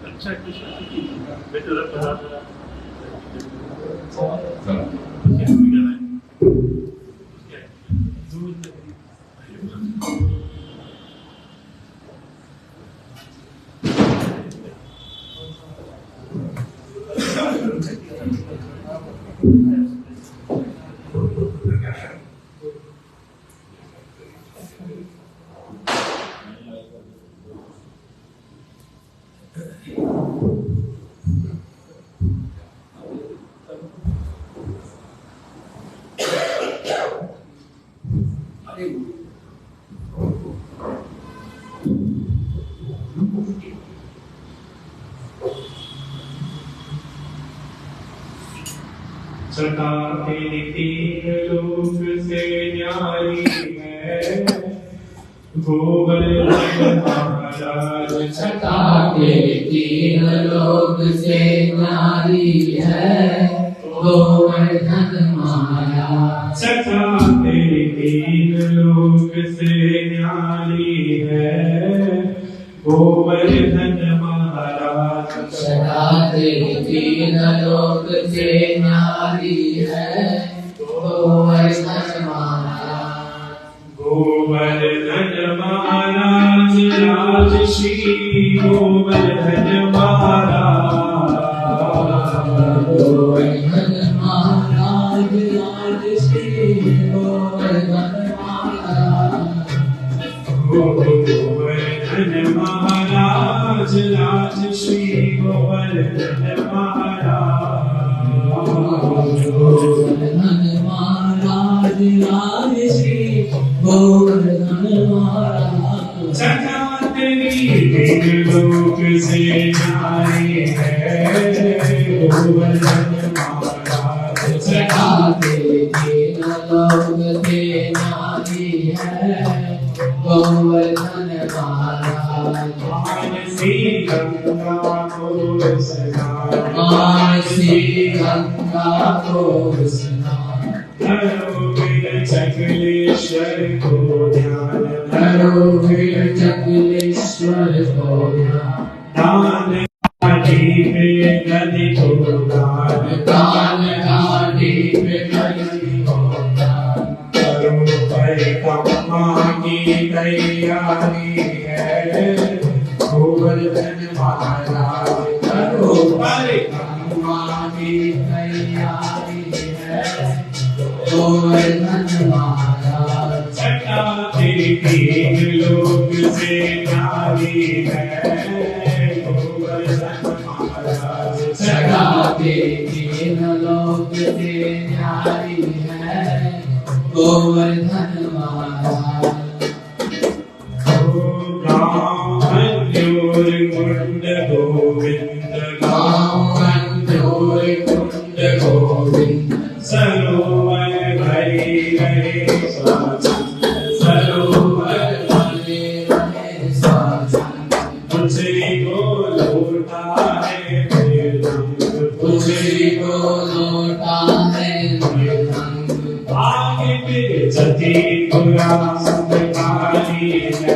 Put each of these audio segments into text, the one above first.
अच्छा बेटर पता सदा तेरी तीन लोक से न्यारी है गोवर्धन महाराज। सदा तेरी तीन लोक से न्यारी है गोवर्धन महाराज। सदा तेरी तीन लोक से न्यारी है गोवर्धन महाराज। सदा तेरी तीन लोक से न्यारी है गोवर्धन महाराज। गोवर्धन महाराज राज श्री गोवर्धन महाराज। गोवर्धन महाराज राज श्री गोवर्धन महाराज। गोवर्धन महाराज राज श्री गोवर्धन महाराज। गोवर्धन महाराज राज श्री गोवर्धन महाराज। सदा तेरी तीन लोक से न्यारी है गोवर्धन महाराज। सदा तेरी तीन लोक से न्यारी है गोवर्धन महाराज। मानसी गंगा को स्नान। मानसी गंगा को स्नान। धरोगिर चकलेश्वर को ध्यान। धरोगिर चकलेश्वर को ध्यान। दान घाटी पे नदी को दान। दान घाटी पे नदी को दान। करो परिक्रमा की तैयारी है गोवर्धन महाराज। करो परिक्रमा की तैयारी है गोवर्धन महाराज। सदा तेरी तीन लोक से न्यारी है गोवर्धन महाराज। सदा तेरी तीन लोक से न्यारी है गोवर्धन महाराज। गांव कुंड गोविंद। गांव कुंड गोविंद। सरोवर भरी रहे स्वच्छंद। सरोवर भरे रहे स्वच्छंद। तुझे को लौटा है मृदंग। तुझे को लौटा है मृदंग। आगे बेचती पुरा संभाली है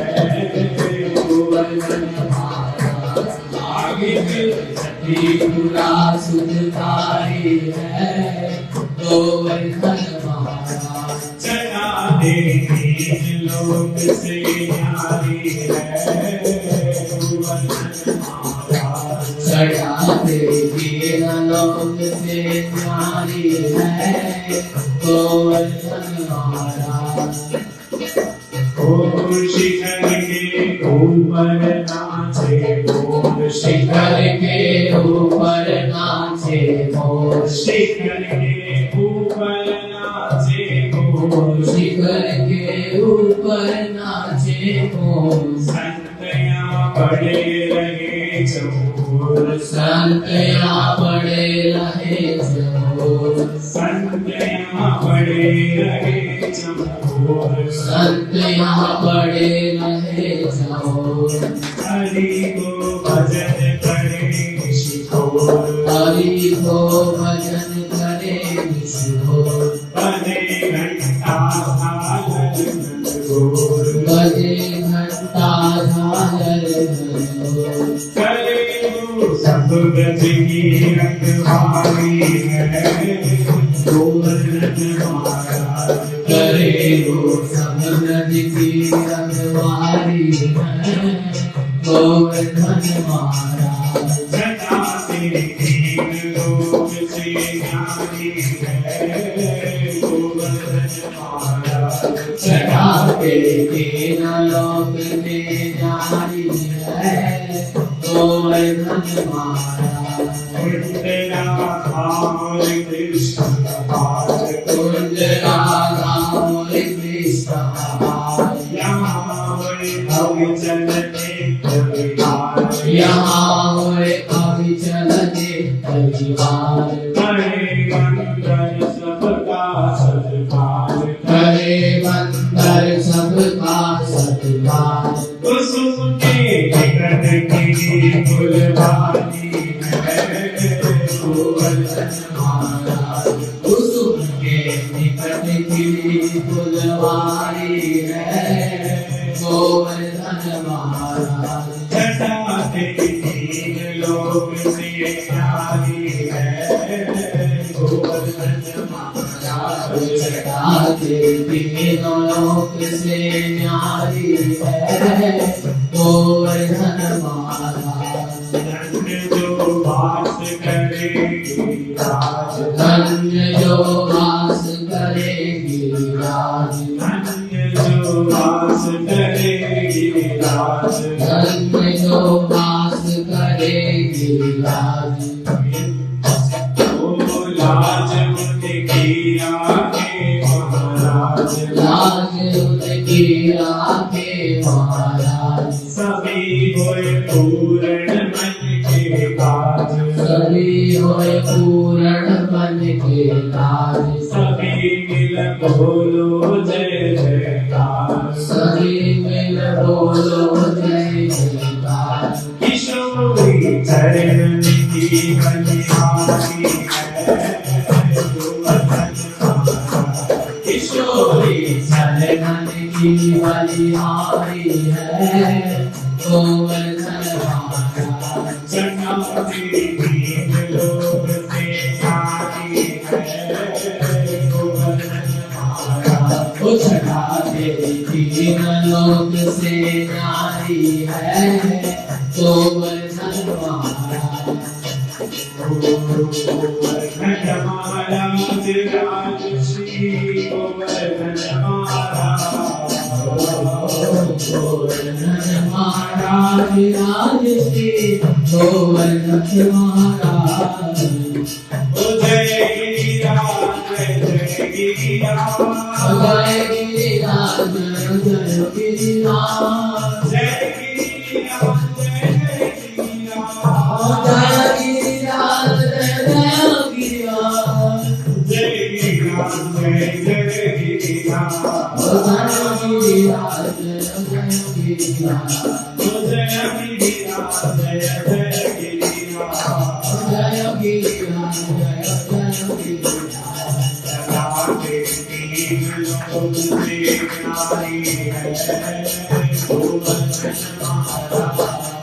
गोवर्धन महाराज। आगे बेचती पूरा सुधारी है गोवर्धन महाराज। सदा तेरी तीन लोक से न्यारी है गोवर्धन महाराज। सदा तेरी तीन लोक से न्यारी है गोवर्धन महाराज। ओम शिखर के ऊपर नाचे मोर। शिखर के ऊपर नाचे मोर। शिखर के ऊपर नाचे मोर। शिखर के ऊपर नाचे मोर। संत यहाँ पड़े रहे चोर। संत यहाँ पड़े रहे चोर। संत यहाँ पड़े रहे चोर। संत यहाँ पड़े रहे चोर। हरि को भजन करे निशिकोर। हरि को भजन करे निशिकोर। बने घंटा सालन घोर। बजे घंटा झालर हो। करे वो सब गज की रखवाली है गोवर्धन महाराज। करे वो सब गज की रखवाली है गोवर्धन महाराज। सदा तेरे तीन लोक से न्यारी है गोवर्धन महाराज। सदा तेरे तीन लोक में न्यारी है गोवर्धन महाराज। कुंजरा धाम कृष्ण महाराज। कुंजरा धाम कृष्ण महाराज। यहाँ अविचल यहाँ हुए अविचल परिवार। करे बंदर सबका सत्कार। करे बंदर सबका सत्कार। कुसुम के निकट की फुलवारी है गोवर्धन महाराज। कुसुम के निकट की फुलवारी है गोवर्धन महाराज। सदा तेरी तीन लोक से न्यारी है गोवर्धन महाराज। सदा तेरी तीनों लोक से न्यारी है गोवर्धन महाराज। धन्य जो वास करेगी राज। धन्य जो वास करेगी राज। धन्य जो वास करेगी राज। धन्य जो वास करेगी राज। ओ लाज उनकी राखे महाराज। लाज उनकी राखे महाराज। सभी होए पूर्ण मन के काज। सभी होए पूर्ण मन के काज। सभी मिल बोलो जय जयकार। सभी मिल बोलो जय जयकार। किशोरी चरण की बलिहारी है गोवर्धन महाराज। किशोरी चरण की बलिहारी है गोवर्धन महाराज। सदा तेरी तीन लोक से न्यारी है गोवर्धन महाराज। सदा तेरी तीन लोक से न्यारी है गोवर्धन महाराज। गोवर्धन महाराज राजश्री गोवर्धन महाराज। गोवर्धन महाराज राजश्री गोवर्धन महाराज। ओ जय गिरिराज जय गिरिराज। जय गिरिराज जय गिरिराज। जय गिरिराज जय गिरिराज। जय गिरिराज जय गिरिराज। जय गिरिराज जय जय गिरिराज। जय गिरिराज जय गिरिराज। ओ जय गिरिराज जय जय गिरिराज। जय गिरिराज जय जय गिरिराज। सदा तेरी तीन लोक से न्यारी है गोवर्धन महाराज।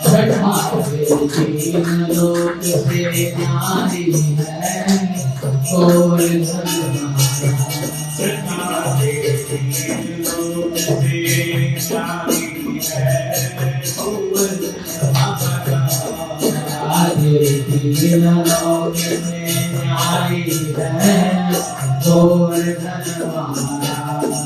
सदा तेरी तीन लोक से न्यारी है गोवर्धन महाराज। सदा तेरी तीन लोक से न्यारी है गोवर्धन महाराज। तीन लोक से न्यारी है गोवर्धन महाराज।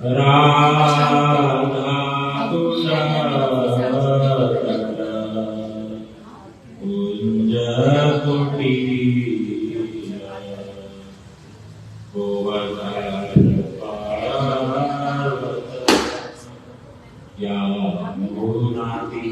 राधा कोटि गोवर्धन या भूनाति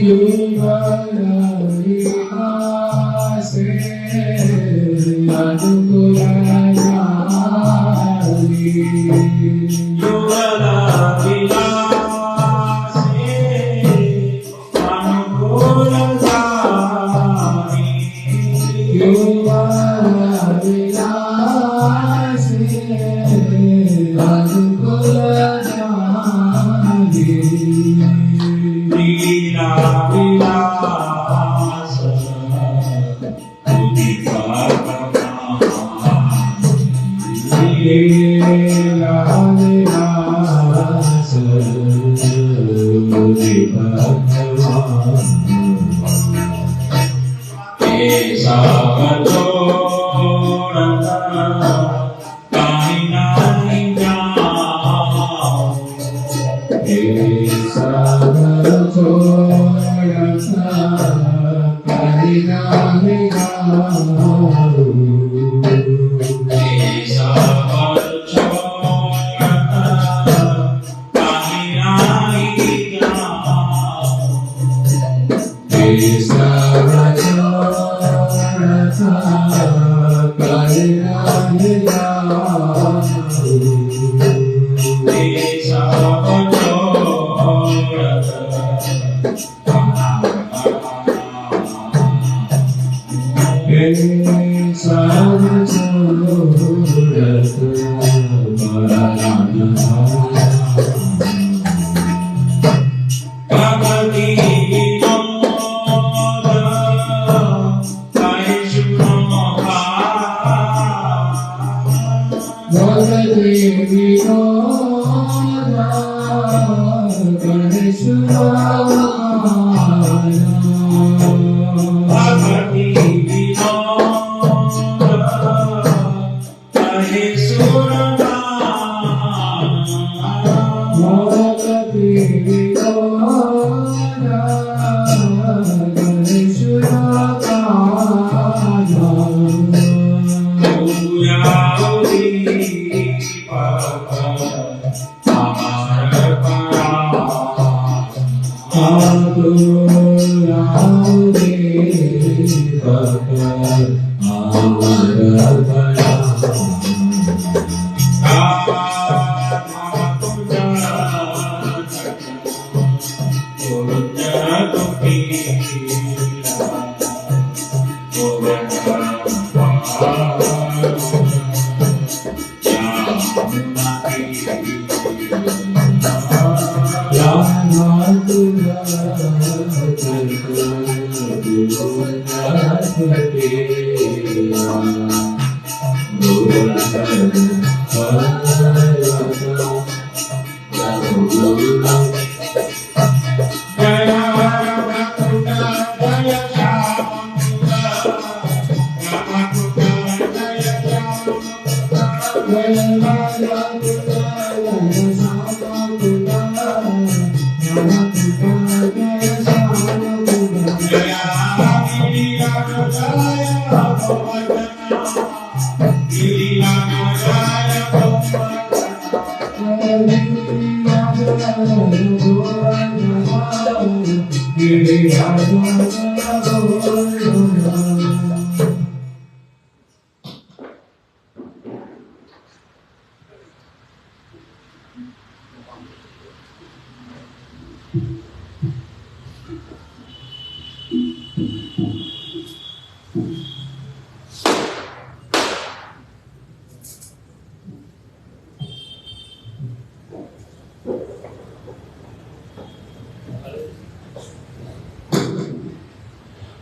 You लीला विलास उदिता लीला विलास उदिता ऐसा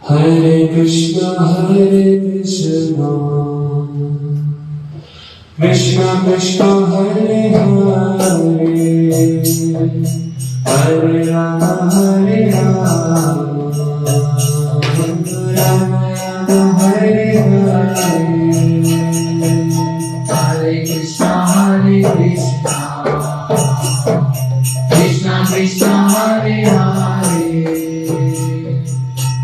Hare Krishna, Krishna Krishna, Hare Hare, Hare Rama, Hare Rama, Rama Rama, Hare Hare, Hare Krishna, Krishna Krishna, Hare Hare,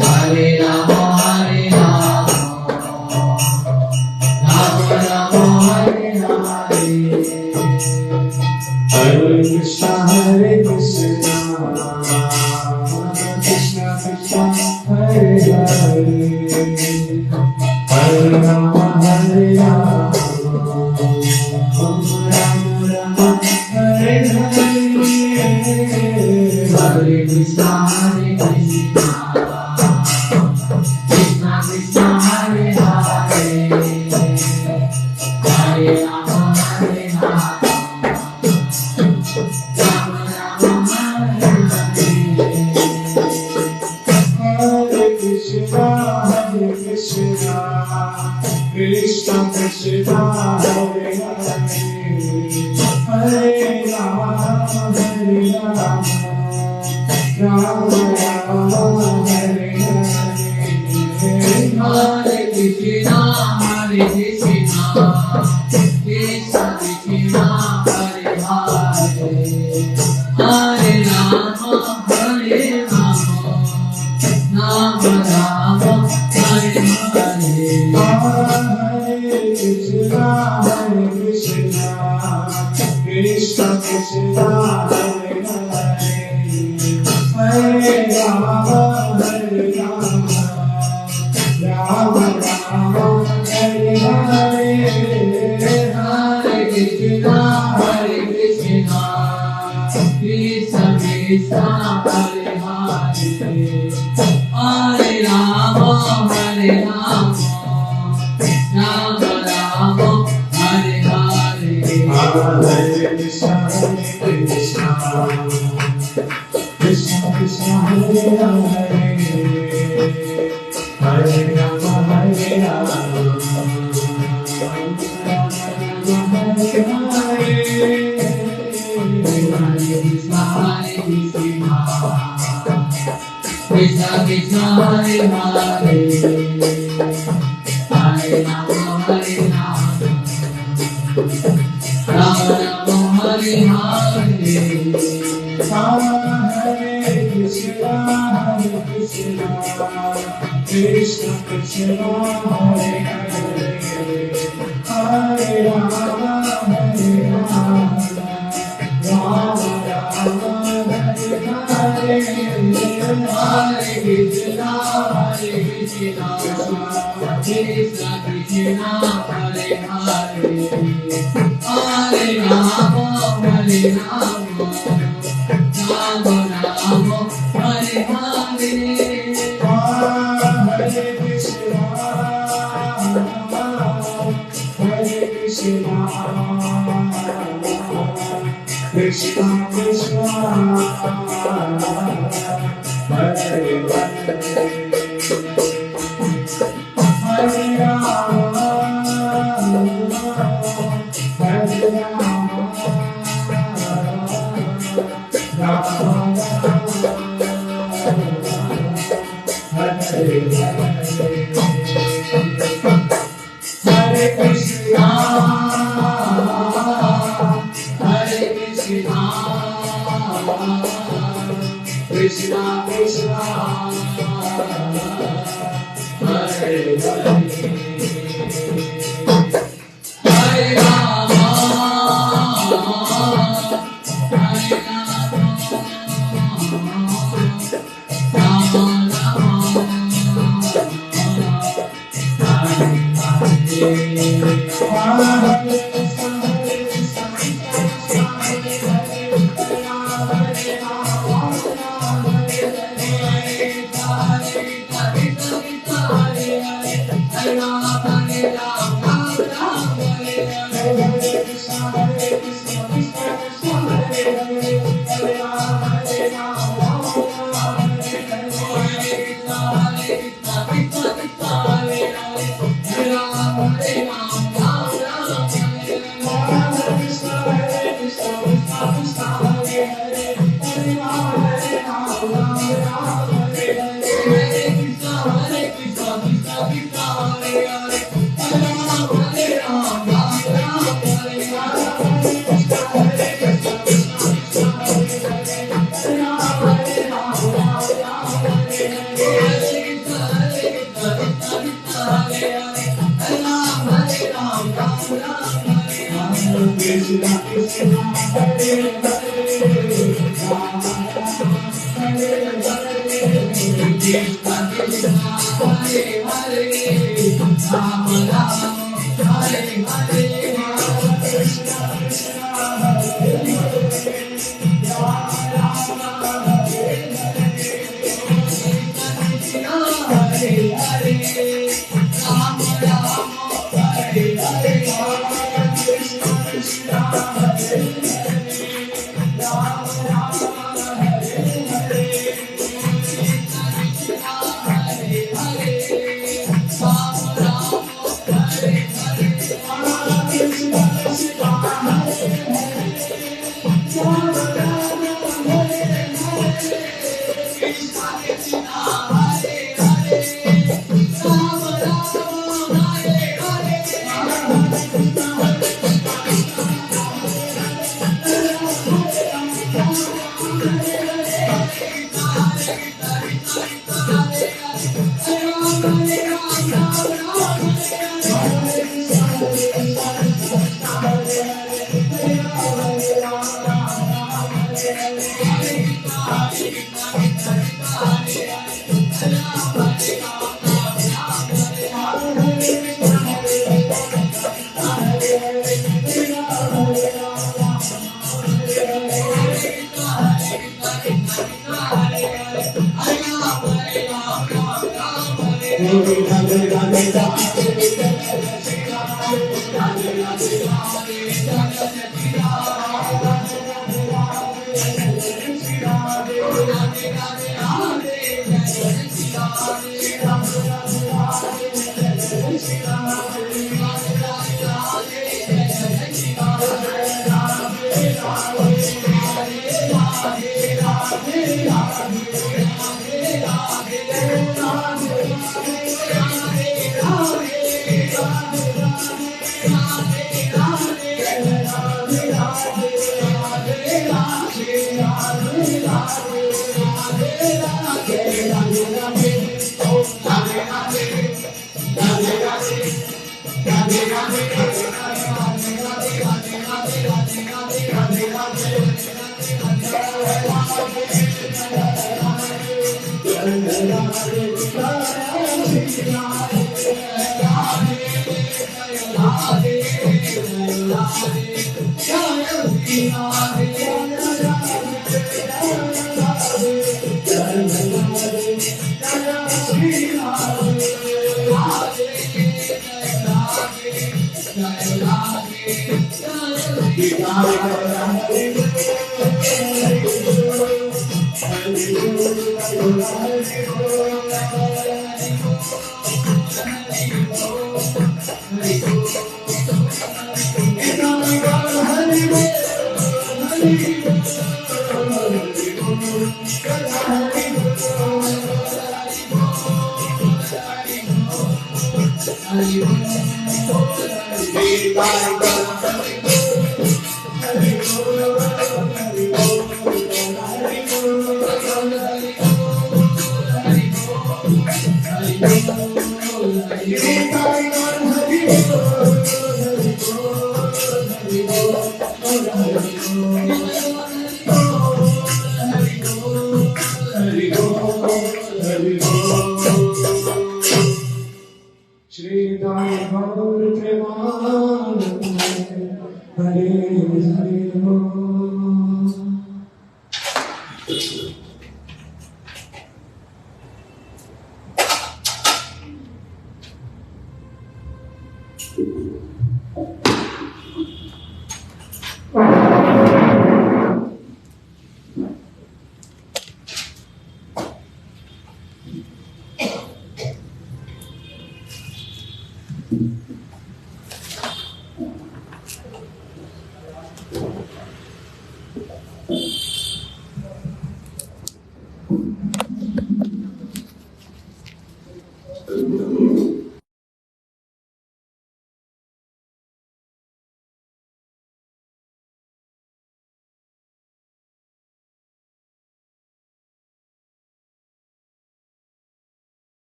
Hare Rama, Hare Rama, Rama Rama, Hare Hare, Hare Krishna, Krishna Krishna, Hare Hare, Hare Rama, Hare Rama, Rama Rama, Hare Hare, Hare Krishna,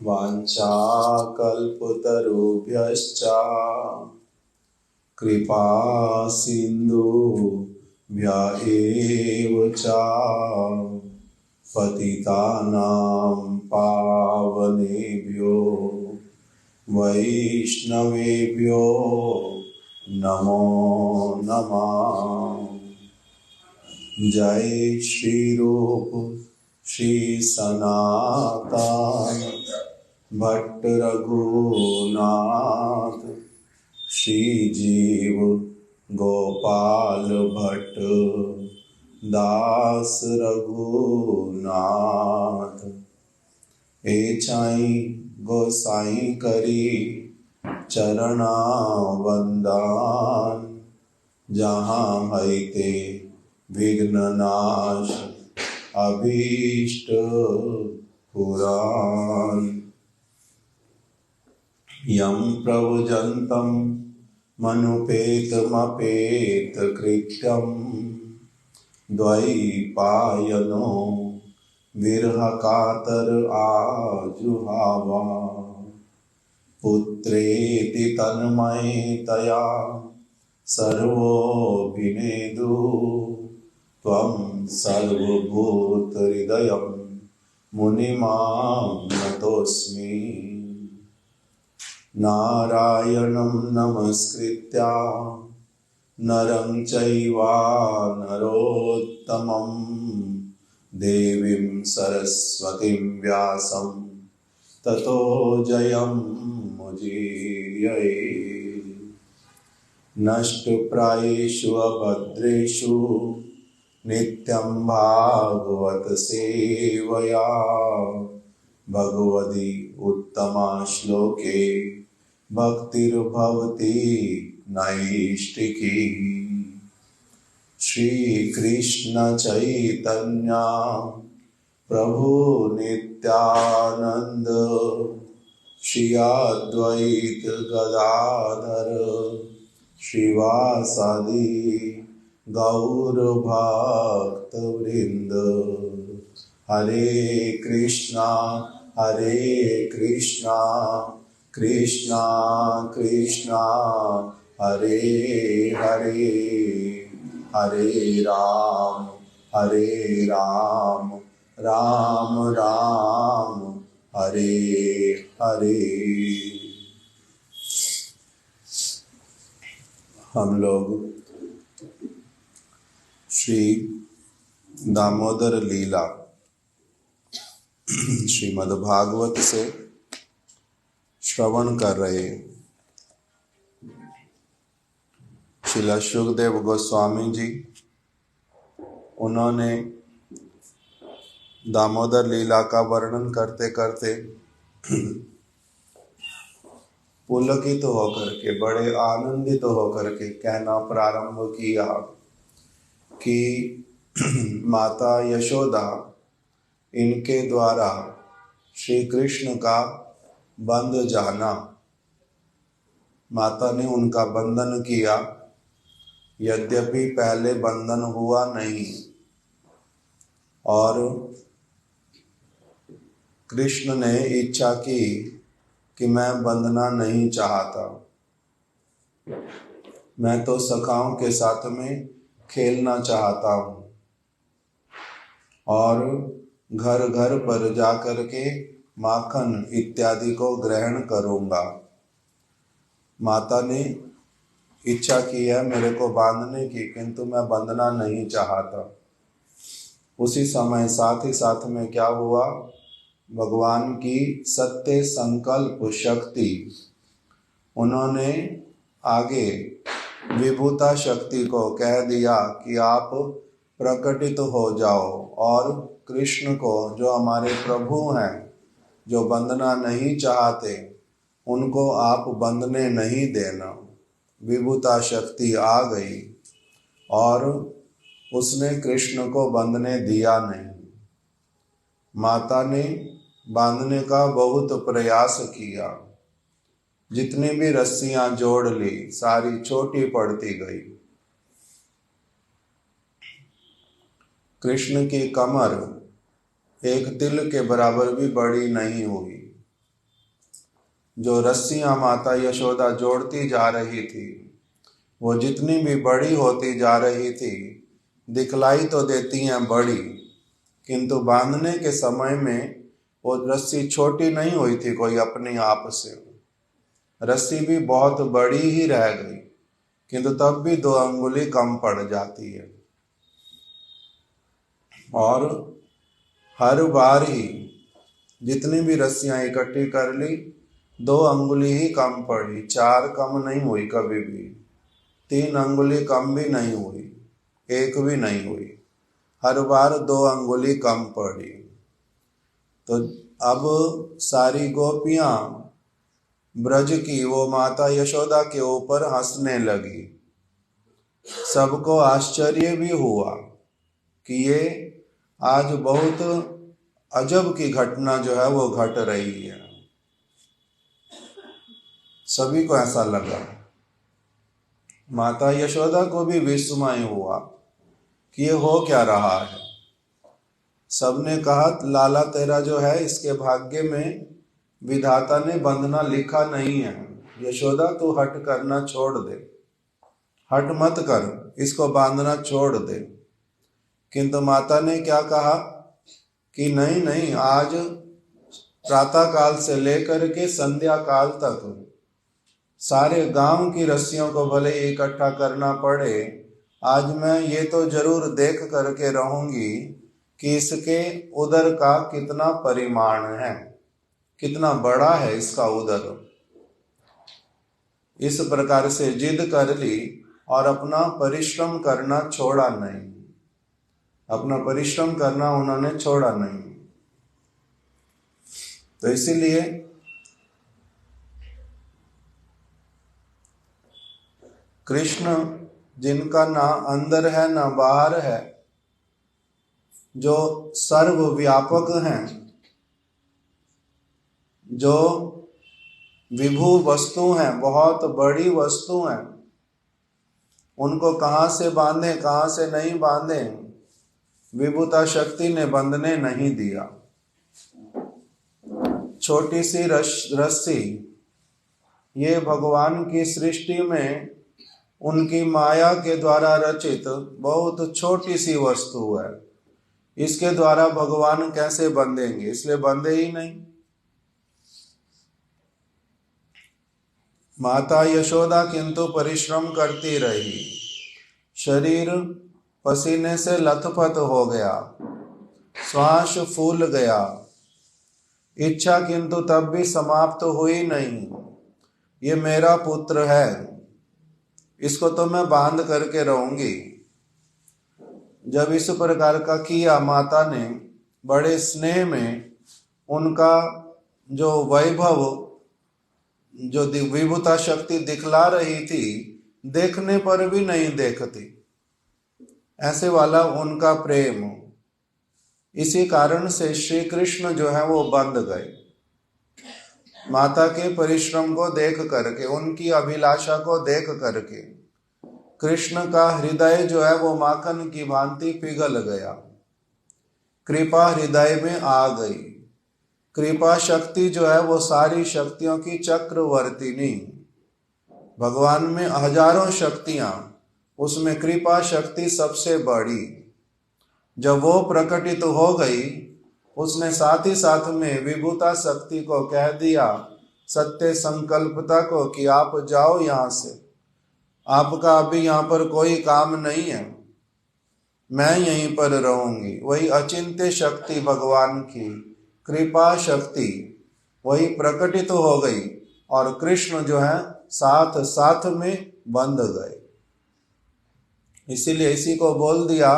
वाञ्छाकल्पतरुभ्यश्च कृपा सिन्धुभ्य एव च पतितानां पावनेभ्यो वैष्णवेभ्यो नमो नमः। जय श्री रूप श्री सनातन भट्ट रघुनाथ, श्री जीव गोपाल भट्ट दास रघुनाथ। एछाई गोसाई करी चरणा वंदन, जहाँ हईते विघ्न नाश अभीष्ट पुराण। यम प्रव्रजन्तं मनुपेतमपेत कृत्यं, द्वैपायनो विरह कातर आजुहावा। पुत्रेति तन्मयतया सर्वोऽभिनेदु, त्वं सर्वभूतहृदयं मुनिमां नतोऽस्मि। नारायणं नमस्कृत्य नरं चैव नरोत्तमं, देवीं सरस्वतीं व्यासं ततो जयमुदीरये। नष्टप्रायेषु अभद्रेषु नित्यं भागवत सेवया, भगवती उत्तमा श्लोके भक्तिर्भवति नैष्टिकी। श्री कृष्ण चैतन्य प्रभु नित्यानंद, श्री अद्वैत गदाधर श्रीवासादि गौर भक्त वृंद। हरे कृष्णा कृष्णा कृष्णा हरे हरे, हरे राम राम राम हरे हरे। हम लोग श्री दामोदर लीला श्रीमद् भागवत से श्रवण कर रहे। श्रील सुखदेव गोस्वामी जी उन्होंने दामोदर लीला का वर्णन करते करते पुलकित होकर के, बड़े आनंदित होकर के कहना प्रारंभ किया कि माता यशोदा इनके द्वारा श्री कृष्ण का बंध जाना, माता ने उनका बंधन किया, यद्यपि पहले बंधन हुआ नहीं, और कृष्ण ने इच्छा की कि मैं बंधना नहीं चाहता, मैं तो सखाओं के साथ में खेलना चाहता हूँ और घर घर पर जाकर के माखन इत्यादि को ग्रहण करूँगा। माता ने इच्छा की है मेरे को बांधने की, किंतु मैं बंधना नहीं चाहता। उसी समय साथ ही साथ में क्या हुआ, भगवान की सत्य संकल्प शक्ति, उन्होंने आगे विभूता शक्ति को कह दिया कि आप प्रकटित हो जाओ और कृष्ण को, जो हमारे प्रभु हैं, जो बंधना नहीं चाहते, उनको आप बंधने नहीं देना। विभूता शक्ति आ गई और उसने कृष्ण को बंधने दिया नहीं। माता ने बांधने का बहुत प्रयास किया, जितनी भी रस्सियां जोड़ ली सारी छोटी पड़ती गई। कृष्ण की कमर एक तिल के बराबर भी बड़ी नहीं हुई। जो रस्सियां माता यशोदा जोड़ती जा रही थी, वो जितनी भी बड़ी होती जा रही थी, दिखलाई तो देती हैं बड़ी, किंतु बांधने के समय में वो रस्सी छोटी नहीं हुई थी कोई अपने आप से। रस्सी भी बहुत बड़ी ही रह गई, किंतु तब भी 2 अंगुली कम पड़ जाती है। और हर बार ही जितनी भी रस्सियां इकट्ठी कर ली, 2 अंगुली ही कम पड़ी, 4 कम नहीं हुई कभी भी, 3 अंगुली कम भी नहीं हुई, 1 भी नहीं हुई, हर बार 2 अंगुली कम पड़ी। तो अब सारी गोपियां ब्रज की वो माता यशोदा के ऊपर हंसने लगी। सबको आश्चर्य भी हुआ कि ये आज बहुत अजब की घटना जो है वो घट रही है। सभी को ऐसा लगा। माता यशोदा को भी विस्मय हुआ कि ये हो क्या रहा है। सबने कहा, लाला तेरा जो है इसके भाग्य में विधाता ने बंधना लिखा नहीं है। यशोदा तू हट करना छोड़ दे, हट मत कर, इसको बांधना छोड़ दे। किंतु माता ने क्या कहा कि नहीं नहीं, आज प्रातः काल से लेकर के संध्या काल तक सारे गांव की रस्सियों को भले इकट्ठा करना पड़े, आज मैं ये तो जरूर देख करके रहूंगी कि इसके उदर का कितना परिमाण है, कितना बड़ा है इसका उदर। इस प्रकार से जिद कर ली और अपना परिश्रम करना छोड़ा नहीं, अपना परिश्रम करना उन्होंने छोड़ा नहीं। तो इसीलिए कृष्ण जिनका ना अंदर है ना बाहर है, जो सर्वव्यापक हैं, जो विभु वस्तु हैं, बहुत बड़ी वस्तु हैं, उनको कहाँ से बांधे कहाँ से नहीं बांधे, विभुता शक्ति ने बंधने नहीं दिया। छोटी सी रस्सी ये भगवान की सृष्टि में उनकी माया के द्वारा रचित बहुत छोटी सी वस्तु है। इसके द्वारा भगवान कैसे बंधेंगे, इसलिए बंधे ही नहीं। माता यशोदा किंतु परिश्रम करती रही, शरीर पसीने से लथपथ हो गया, श्वास फूल गया, इच्छा किंतु तब भी समाप्त हुई नहीं। ये मेरा पुत्र है, इसको तो मैं बांध करके रहूंगी। जब इस प्रकार का किया, माता ने बड़े स्नेह में उनका जो वैभव, जो विभुता शक्ति दिखला रही थी, देखने पर भी नहीं देखती, ऐसे वाला उनका प्रेम। इसी कारण से श्री कृष्ण जो है वो बंध गए। माता के परिश्रम को देख करके, उनकी अभिलाषा को देख करके कृष्ण का हृदय जो है वो माखन की भांति पिघल गया। कृपा हृदय में आ गई। कृपा शक्ति जो है वो सारी शक्तियों की चक्रवर्तिनी। भगवान में हजारों शक्तियां, उसमें कृपा शक्ति सबसे बड़ी। जब वो प्रकटित हो गई, उसने साथ ही साथ में विभुता शक्ति को कह दिया, सत्य संकल्पता को, कि आप जाओ यहाँ से, आपका अभी यहाँ पर कोई काम नहीं है, मैं यहीं पर रहूंगी। वही अचिंत्य शक्ति भगवान की कृपा शक्ति वही प्रकटित हो गई और कृष्ण जो है साथ साथ में बंध गए। इसीलिए इसी को बोल दिया,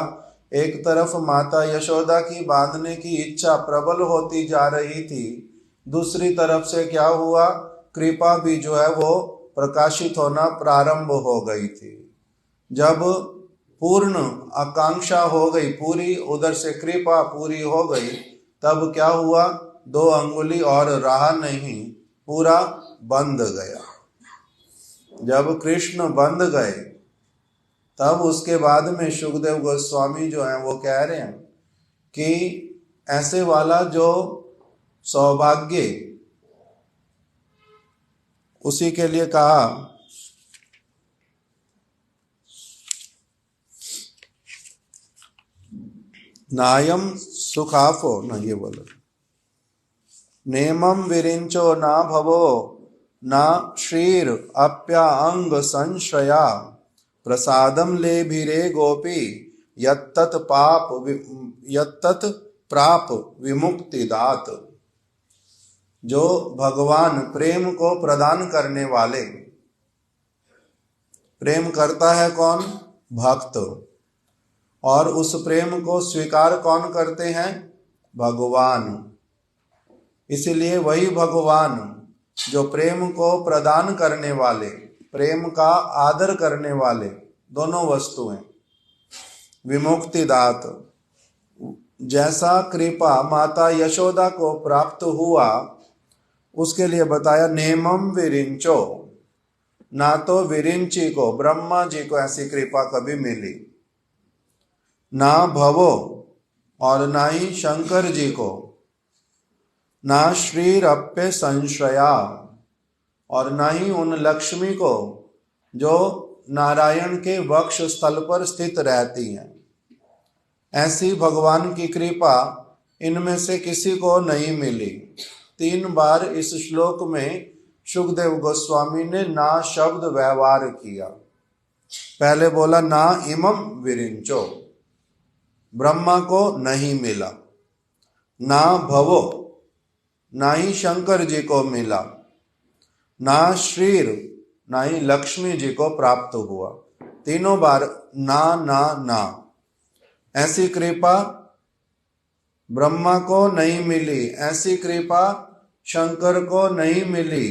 एक तरफ माता यशोदा की बांधने की इच्छा प्रबल होती जा रही थी, दूसरी तरफ से क्या हुआ, कृपा भी जो है वो प्रकाशित होना प्रारंभ हो गई थी। जब पूर्ण आकांक्षा हो गई, पूरी उधर से कृपा पूरी हो गई, तब क्या हुआ, 2 अंगुली और रहा नहीं, पूरा बंध गया। जब कृष्ण बंध गए, तब उसके बाद में शुकदेव गोस्वामी जो हैं वो कह रहे हैं कि ऐसे वाला जो सौभाग्य, उसी के लिए कहा, नायम सुखाफो, ना ये बोलो, नेमम विरिंचो ना भवो ना श्रीर अप्या अंग संश्रया प्रसादम ले भीरे गोपी यत्तत प्राप विमुक्ति दात। जो भगवान प्रेम को प्रदान करने वाले, प्रेम करता है कौन? भक्त। और उस प्रेम को स्वीकार कौन करते हैं? भगवान। इसलिए वही भगवान जो प्रेम को प्रदान करने वाले, प्रेम का आदर करने वाले, दोनों वस्तुएं, विमुक्ति दात, जैसा कृपा माता यशोदा को प्राप्त हुआ उसके लिए बताया नेमम विरिंचो। ना तो विरिंची को, ब्रह्मा जी को ऐसी कृपा कभी मिली, ना भवो और ना ही शंकर जी को, ना श्रीरप्य संश्रया और ना ही उन लक्ष्मी को जो नारायण के वक्ष स्थल पर स्थित रहती हैं। ऐसी भगवान की कृपा इनमें से किसी को नहीं मिली। 3 बार इस श्लोक में शुकदेव गोस्वामी ने ना शब्द व्यवहार किया। पहले बोला ना इमम विरिंचो, ब्रह्मा को नहीं मिला, ना भवो, ना ही शंकर जी को मिला, ना श्रीर, ना ही लक्ष्मी जी को प्राप्त हुआ। 3 बार ना ना ना। ऐसी कृपा ब्रह्मा को नहीं मिली, ऐसी कृपा शंकर को नहीं मिली,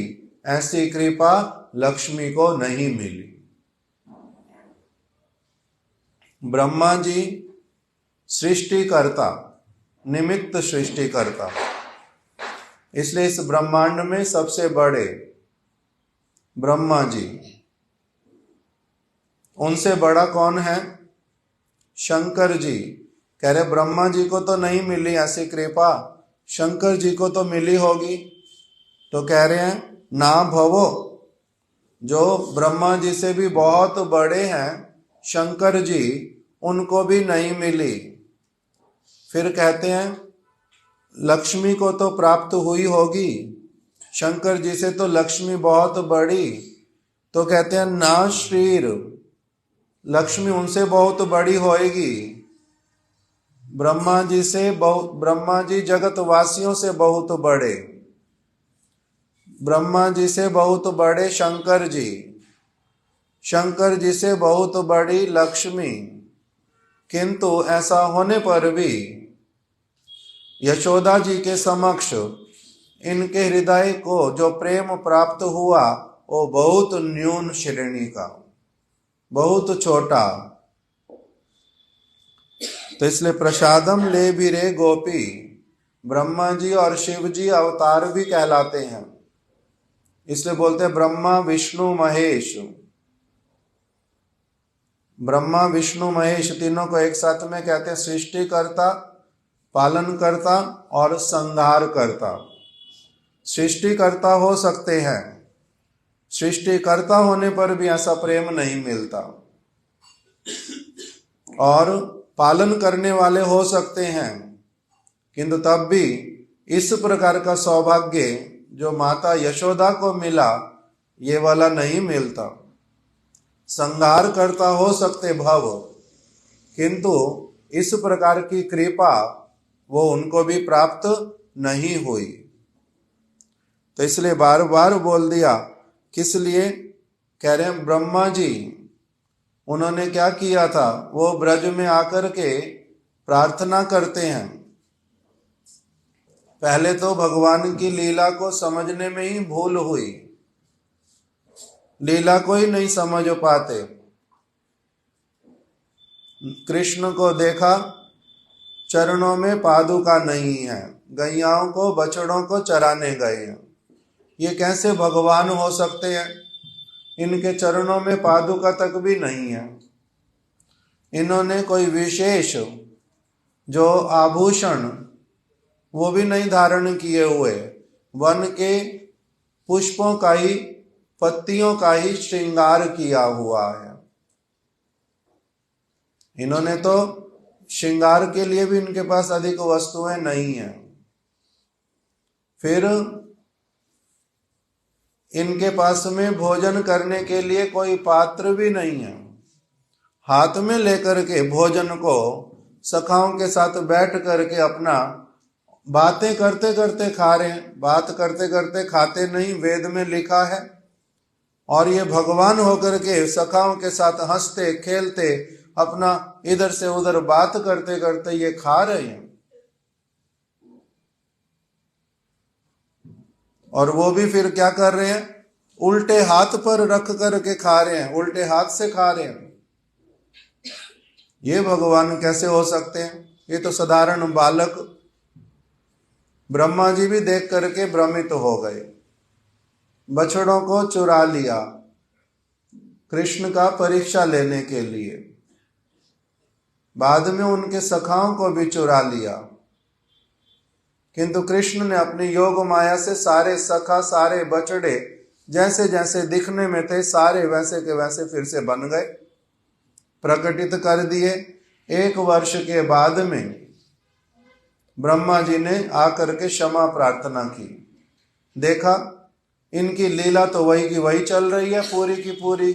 ऐसी कृपा लक्ष्मी को नहीं मिली। ब्रह्मा जी सृष्टिकर्ता, निमित्त सृष्टिकर्ता, इसलिए इस ब्रह्मांड में सबसे बड़े ब्रह्मा जी। उनसे बड़ा कौन है? शंकर जी। कह रहे ब्रह्मा जी को तो नहीं मिली ऐसी कृपा, शंकर जी को तो मिली होगी। तो कह रहे हैं ना भवो, जो ब्रह्मा जी से भी बहुत बड़े हैं शंकर जी, उनको भी नहीं मिली। फिर कहते हैं लक्ष्मी को तो प्राप्त हुई होगी, शंकर जी से तो लक्ष्मी बहुत बड़ी। तो कहते हैं ना श्रीर, लक्ष्मी उनसे बहुत बड़ी होएगी। ब्रह्मा जी से बहुत, ब्रह्मा जी जगत वासियों से बहुत बड़े, ब्रह्मा जी से बहुत बड़े शंकर जी, शंकर जी से बहुत बड़ी लक्ष्मी। किंतु ऐसा होने पर भी यशोदा जी के समक्ष इनके हृदय को जो प्रेम प्राप्त हुआ वो बहुत न्यून श्रेणी का, बहुत छोटा। तो इसलिए प्रसादम ले भी रे गोपी, ब्रह्मा जी और शिव जी अवतार भी कहलाते हैं। इसलिए बोलते हैं ब्रह्मा विष्णु महेश। ब्रह्मा विष्णु महेश तीनों को एक साथ में कहते हैं सृष्टिकर्ता, पालनकर्ता और संहारकर्ता। सृष्टिकर्ता हो सकते हैं, सृष्टिकर्ता होने पर भी ऐसा प्रेम नहीं मिलता, और पालन करने वाले हो सकते हैं, किंतु तब भी इस प्रकार का सौभाग्य जो माता यशोदा को मिला ये वाला नहीं मिलता। संहार करता हो सकते भव, किंतु इस प्रकार की कृपा वो उनको भी प्राप्त नहीं हुई। तो इसलिए बार बार बोल दिया। किस लिए? कह रहे हैं ब्रह्मा जी उन्होंने क्या किया था, वो ब्रज में आकर के प्रार्थना करते हैं। पहले तो भगवान की लीला को समझने में ही भूल हुई, लीला को ही नहीं समझ पाते। कृष्ण को देखा, चरणों में पादुका नहीं है, गैयाओं को बछड़ों को चराने गए हैं। ये कैसे भगवान हो सकते हैं? इनके चरणों में पादुका तक भी नहीं है। इन्होंने कोई विशेष जो आभूषण वो भी नहीं धारण किए हुए, वन के पुष्पों का ही, पत्तियों का ही श्रृंगार किया हुआ है। इन्होंने तो श्रृंगार के लिए भी इनके पास अधिक वस्तुएं नहीं है। फिर इनके पास में भोजन करने के लिए कोई पात्र भी नहीं है। हाथ में लेकर के भोजन को सखाओं के साथ बैठ करके अपना बातें करते करते खा रहे हैं, बात करते करते खाते नहीं, वेद में लिखा है। और ये भगवान होकर के सखाओं के साथ हंसते खेलते अपना इधर से उधर बात करते करते ये खा रहे हैं। और वो भी फिर क्या कर रहे हैं, उल्टे हाथ पर रख करके खा रहे हैं, उल्टे हाथ से खा रहे हैं। ये भगवान कैसे हो सकते हैं? ये तो साधारण बालक। ब्रह्मा जी भी देख करके भ्रमित हो गए। बछड़ों को चुरा लिया कृष्ण का परीक्षा लेने के लिए, बाद में उनके सखाओं को भी चुरा लिया, किंतु कृष्ण ने अपनी योग माया से सारे सखा, सारे बछड़े जैसे जैसे दिखने में थे सारे वैसे के वैसे फिर से बन गए, प्रकटित कर दिए। 1 वर्ष के बाद में ब्रह्मा जी ने आकर के क्षमा प्रार्थना की। देखा इनकी लीला तो वही की वही चल रही है पूरी की पूरी।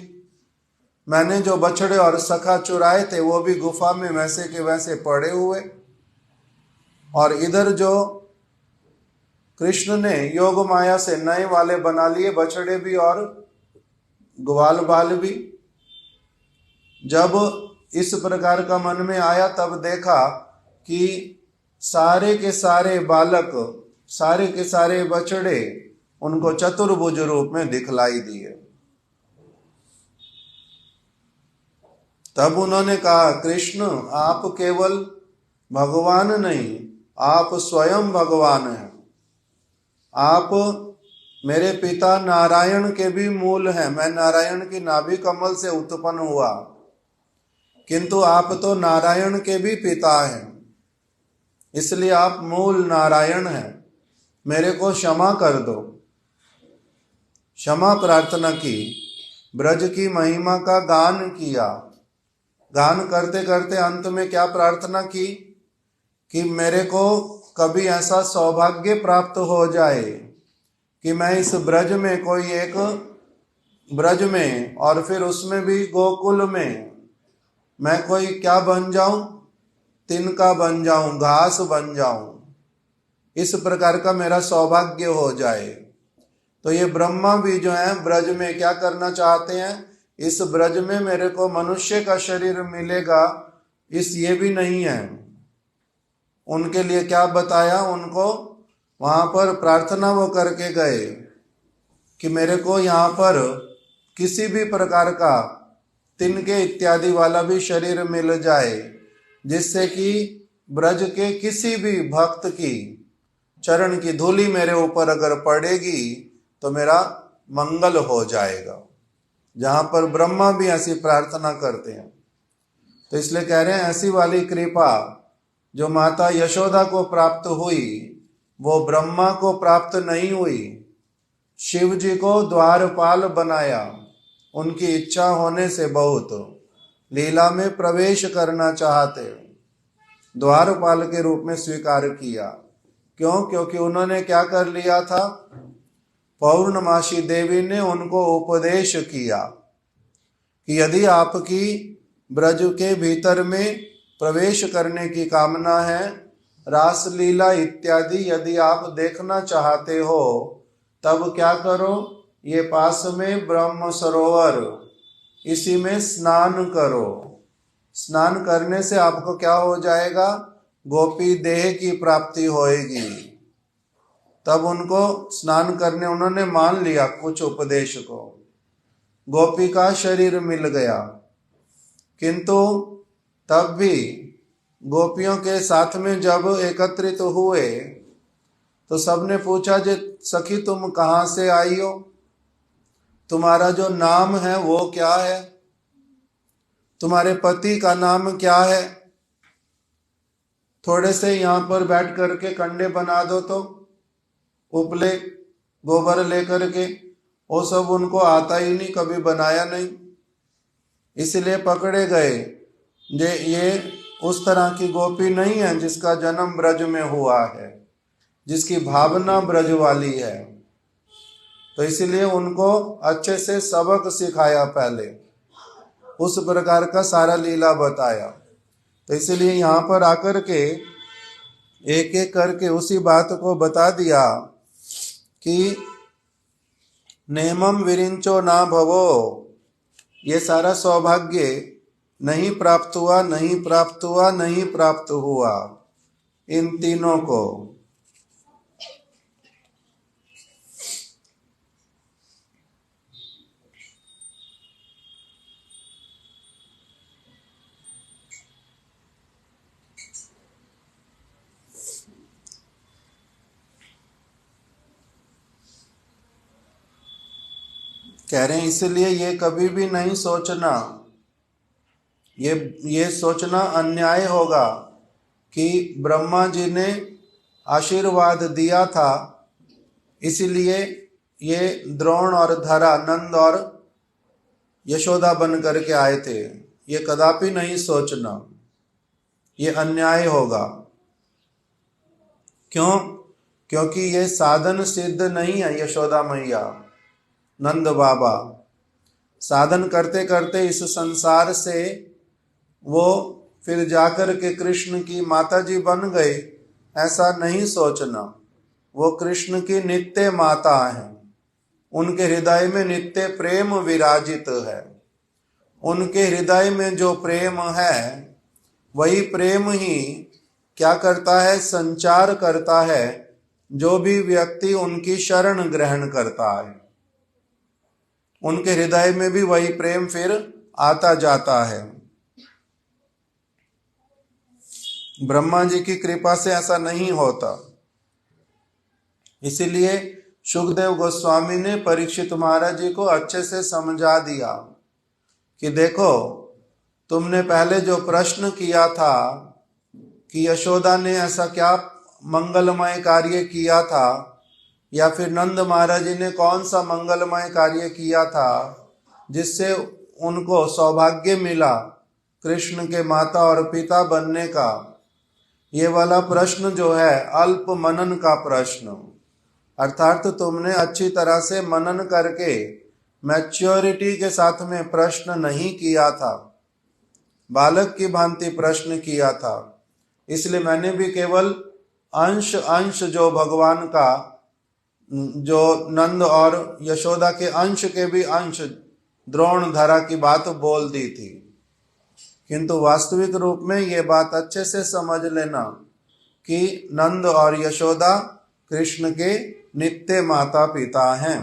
मैंने जो बछड़े और सखा चुराए थे वो भी गुफा में वैसे के वैसे पड़े हुए, और इधर जो कृष्ण ने योग माया से नए वाले बना लिए, बछड़े भी और ग्वाल बाल भी। जब इस प्रकार का मन में आया तब देखा कि सारे के सारे बालक, सारे के सारे बछड़े उनको चतुर्भुज रूप में दिखलाई दिए। तब उन्होंने कहा, कृष्ण आप केवल भगवान नहीं, आप स्वयं भगवान हैं। आप मेरे पिता नारायण के भी मूल हैं। मैं नारायण की नाभि कमल से उत्पन्न हुआ, किंतु आप तो नारायण के भी पिता हैं, इसलिए आप मूल नारायण हैं। मेरे को क्षमा कर दो। क्षमा प्रार्थना की, ब्रज की महिमा का गान किया। गान करते करते अंत में क्या प्रार्थना की कि मेरे को कभी ऐसा सौभाग्य प्राप्त हो जाए कि मैं इस ब्रज में, कोई एक ब्रज में और फिर उसमें भी गोकुल में मैं कोई क्या बन जाऊं, तिनका बन जाऊं, घास बन जाऊं, इस प्रकार का मेरा सौभाग्य हो जाए। तो ये ब्रह्मा भी जो है ब्रज में क्या करना चाहते हैं, इस ब्रज में मेरे को मनुष्य का शरीर मिलेगा, इस ये भी नहीं है। उनके लिए क्या बताया, उनको वहां पर प्रार्थना वो करके गए कि मेरे को यहाँ पर किसी भी प्रकार का तिनके इत्यादि वाला भी शरीर मिल जाए, जिससे कि ब्रज के किसी भी भक्त की चरण की धूली मेरे ऊपर अगर पड़ेगी तो मेरा मंगल हो जाएगा। जहां पर ब्रह्मा भी ऐसी प्रार्थना करते हैं। तो इसलिए कह रहे हैं ऐसी वाली कृपा जो माता यशोदा को प्राप्त हुई वो ब्रह्मा को प्राप्त नहीं हुई। शिव जी को द्वारपाल बनाया, उनकी इच्छा होने से बहुत लीला में प्रवेश करना चाहते, द्वारपाल के रूप में स्वीकार किया। क्यों? क्योंकि उन्होंने क्या कर लिया था, पौर्णमासी देवी ने उनको उपदेश किया कि यदि आपकी ब्रज के भीतर में प्रवेश करने की कामना है, रास लीला इत्यादि यदि आप देखना चाहते हो, तब क्या करो, ये पास में ब्रह्म सरोवर, इसी में स्नान करो। स्नान करने से आपको क्या हो जाएगा, गोपी देह की प्राप्ति होएगी। तब उनको स्नान करने उन्होंने मान लिया कुछ उपदेश को, गोपी का शरीर मिल गया। किंतु तब भी गोपियों के साथ में जब एकत्रित हुए तो सबने पूछा, जे सखी तुम कहाँ से आई हो, तुम्हारा जो नाम है वो क्या है, तुम्हारे पति का नाम क्या है, थोड़े से यहाँ पर बैठ करके कंडे बना दो तो उपले गोबर लेकर के। वो सब उनको आता ही नहीं, कभी बनाया नहीं, इसलिए पकड़े गए। ये उस तरह की गोपी नहीं है जिसका जन्म ब्रज में हुआ है, जिसकी भावना ब्रज वाली है। तो इसलिए उनको अच्छे से सबक सिखाया, पहले उस प्रकार का सारा लीला बताया। तो इसलिए यहाँ पर आकर के एक एक करके उसी बात को बता दिया कि नेमम विरिंचो ना भवो, ये सारा सौभाग्य नहीं प्राप्त हुआ, नहीं प्राप्त हुआ, नहीं प्राप्त हुआ इन तीनों को। कह रहे हैं इसलिए ये कभी भी नहीं सोचना, ये सोचना अन्याय होगा कि ब्रह्मा जी ने आशीर्वाद दिया था इसलिए ये द्रोण और धरा, नंद और यशोदा बन करके आए थे। ये कदापि नहीं सोचना, ये अन्याय होगा। क्यों? क्योंकि ये साधन सिद्ध नहीं है। यशोदा मैया, नंद बाबा साधन करते करते इस संसार से वो फिर जाकर के कृष्ण की माता जी बन गए, ऐसा नहीं सोचना। वो कृष्ण की नित्य माता हैं, उनके हृदय में नित्य प्रेम विराजित है। उनके हृदय में जो प्रेम है वही प्रेम ही क्या करता है? संचार करता है। जो भी व्यक्ति उनकी शरण ग्रहण करता है उनके हृदय में भी वही प्रेम फिर आता जाता है। ब्रह्मा जी की कृपा से ऐसा नहीं होता। इसीलिए शुकदेव गोस्वामी ने परीक्षित महाराज जी को अच्छे से समझा दिया कि देखो, तुमने पहले जो प्रश्न किया था कि यशोदा ने ऐसा क्या मंगलमय कार्य किया था, या फिर नंद महाराज जी ने कौन सा मंगलमय कार्य किया था जिससे उनको सौभाग्य मिला कृष्ण के माता और पिता बनने का, ये वाला प्रश्न जो है अल्प मनन का प्रश्न, अर्थात तुमने अच्छी तरह से मनन करके मैच्योरिटी के साथ में प्रश्न नहीं किया था, बालक की भांति प्रश्न किया था। इसलिए मैंने भी केवल अंश अंश जो भगवान का, जो नंद और यशोदा के अंश के भी अंश द्रोण धरा की बात बोल दी थी, किंतु वास्तविक रूप में ये बात अच्छे से समझ लेना कि नंद और यशोदा कृष्ण के नित्य माता पिता हैं,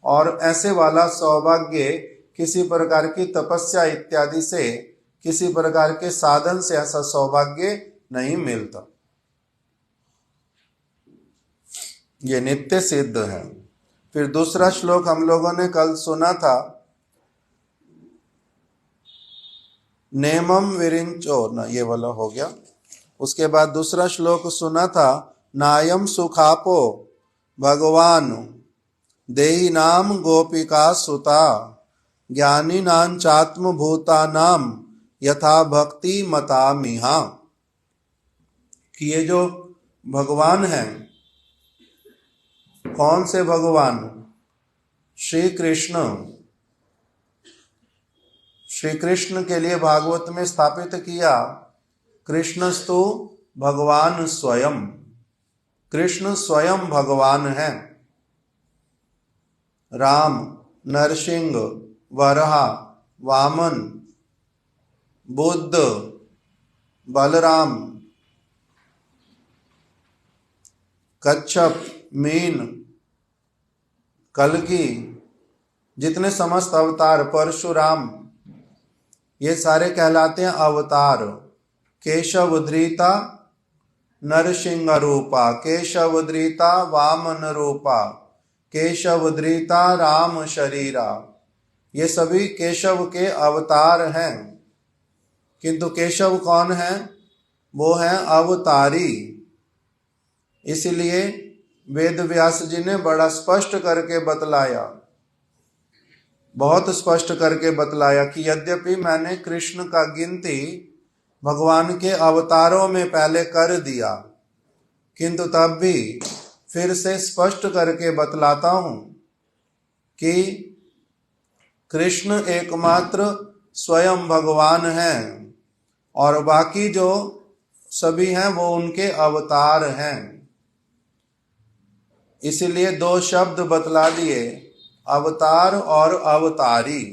और ऐसे वाला सौभाग्य किसी प्रकार की तपस्या इत्यादि से, किसी प्रकार के साधन से ऐसा सौभाग्य नहीं मिलता। ये नित्य सिद्ध है। फिर दूसरा श्लोक हम लोगों ने कल सुना था, नेमम विरिंचो न, ये वाला हो गया। उसके बाद दूसरा श्लोक सुना था, नायम सुखापो भगवान देही नाम गोपिका सुता ज्ञानी नाम चात्म भूता नाम यथा भक्ति मता मिहा। कि ये जो भगवान हैं, कौन से भगवान? श्री कृष्ण। श्री कृष्ण के लिए भागवत में स्थापित किया, कृष्णस्तु भगवान स्वयं। कृष्ण स्वयं भगवान है। राम, नरसिंह, वराह, वामन, बुद्ध, बलराम, कच्छप, मीन, कल्कि, जितने समस्त अवतार, परशुराम, ये सारे कहलाते हैं अवतार। केशव धृता नरसिंह रूपा, केशव धृता वामन रूपा, केशव धृता राम शरीरा, ये सभी केशव के अवतार हैं। किंतु केशव कौन है? वो है अवतारी। इसलिए वेद व्यास जी ने बड़ा स्पष्ट करके बतलाया, बहुत स्पष्ट करके बतलाया कि यद्यपि मैंने कृष्ण का गिनती भगवान के अवतारों में पहले कर दिया, किंतु तब भी फिर से स्पष्ट करके बतलाता हूं कि कृष्ण एकमात्र स्वयं भगवान हैं, और बाकी जो सभी हैं वो उनके अवतार हैं। इसीलिए दो शब्द बतला दिए, अवतार और अवतारी।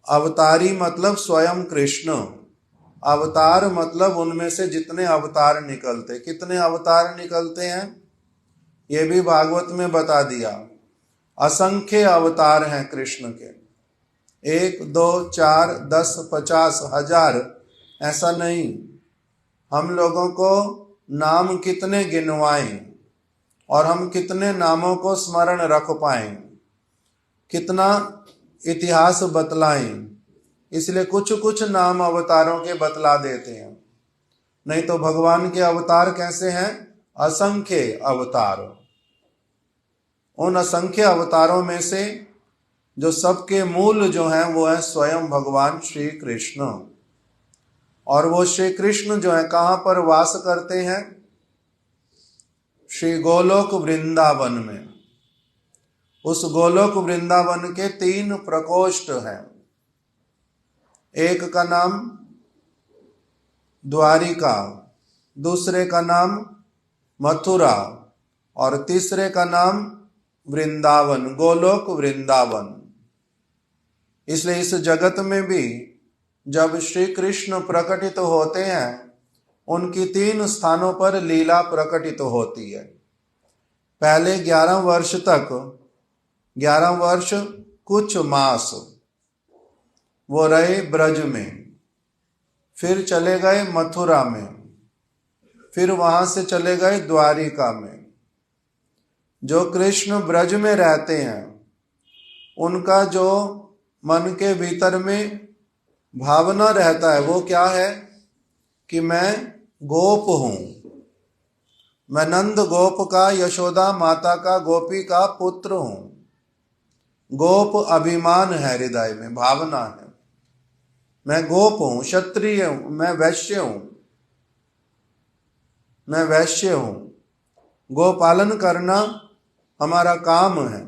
अवतारी मतलब स्वयं कृष्ण, अवतार मतलब उनमें से जितने अवतार निकलते। कितने अवतार निकलते हैं ये भी भागवत में बता दिया। असंख्य अवतार हैं कृष्ण के, 1 2 4 10 50 1000 ऐसा नहीं। हम लोगों को नाम कितने गिनवाएं और हम कितने नामों को स्मरण रख पाएं, कितना इतिहास बतलाएं, इसलिए कुछ कुछ नाम अवतारों के बतला देते हैं। नहीं तो भगवान के अवतार कैसे हैं? असंख्य अवतार। उन असंख्य अवतारों में से जो सबके मूल जो हैं वो है स्वयं भगवान श्री कृष्ण। और वो श्री कृष्ण जो है कहाँ पर वास करते हैं? श्री गोलोक वृंदावन में। उस गोलोक वृंदावन के 3 प्रकोष्ठ हैं। एक का नाम द्वारिका, दूसरे का नाम मथुरा और तीसरे का नाम वृंदावन, गोलोक वृंदावन। इसलिए इस जगत में भी जब श्री कृष्ण प्रकटित होते हैं उनकी 3 स्थानों पर लीला प्रकटित होती है। पहले 11 वर्ष तक, 11 वर्ष कुछ मास वो रहे ब्रज में, फिर चले गए मथुरा में, फिर वहां से चले गए द्वारिका में। जो कृष्ण ब्रज में रहते हैं उनका जो मन के भीतर में भावना रहता है वो क्या है कि मैं गोप हूं, मैं नंद गोप का, यशोदा माता का, गोपी का पुत्र हूं। गोप अभिमान है, हृदय में भावना है, मैं गोप हूं, क्षत्रिय हूं, मैं वैश्य हूं, मैं वैश्य हूं। गोपालन करना हमारा काम है।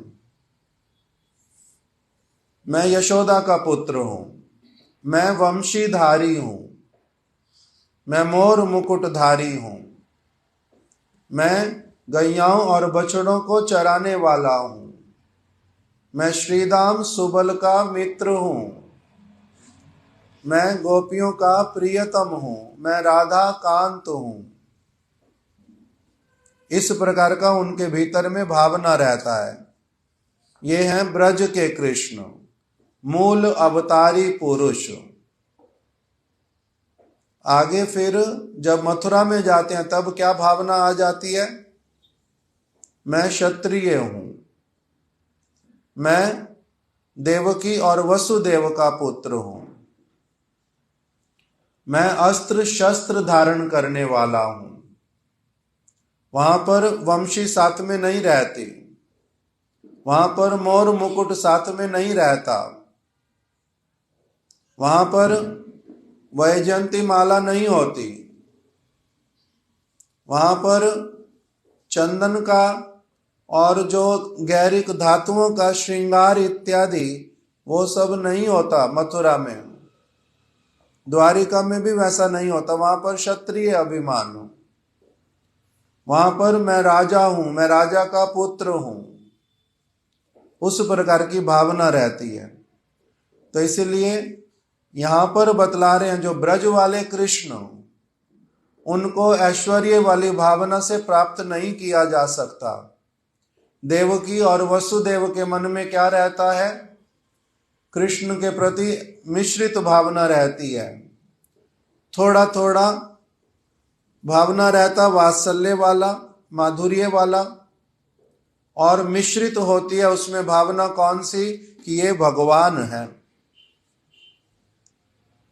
मैं यशोदा का पुत्र हूं, मैं वंशीधारी हूं, मैं मोर मुकुटधारी हूं, मैं गैयाओं और बछड़ों को चराने वाला हूं, मैं श्रीदाम सुबल का मित्र हूं, मैं गोपियों का प्रियतम हूं, मैं राधा कांत हूं। इस प्रकार का उनके भीतर में भावना रहता है। ये हैं ब्रज के कृष्ण, मूल अवतारी पुरुष। आगे फिर जब मथुरा में जाते हैं तब क्या भावना आ जाती है? मैं क्षत्रिय हूं, मैं देवकी और वसुदेव का पुत्र हूं, मैं अस्त्र शस्त्र धारण करने वाला हूं। वहां पर वंशी साथ में नहीं रहती, वहां पर मोर मुकुट साथ में नहीं रहता, वहां पर वैजयंती माला नहीं होती, वहां पर चंदन का और जो गैरिक धातुओं का श्रृंगार इत्यादि वो सब नहीं होता मथुरा में। द्वारिका में भी वैसा नहीं होता, वहां पर क्षत्रिय अभिमान हो, वहां पर मैं राजा हूं, मैं राजा का पुत्र हूं, उस प्रकार की भावना रहती है। तो इसलिए यहां पर बतला रहे हैं जो ब्रज वाले कृष्ण, उनको ऐश्वर्य वाली भावना से प्राप्त नहीं किया जा सकता। देवकी और वसुदेव के मन में क्या रहता है? कृष्ण के प्रति मिश्रित भावना रहती है, थोड़ा थोड़ा भावना रहता वात्सल्य वाला, माधुर्य वाला, और मिश्रित होती है उसमें भावना कौन सी कि ये भगवान है।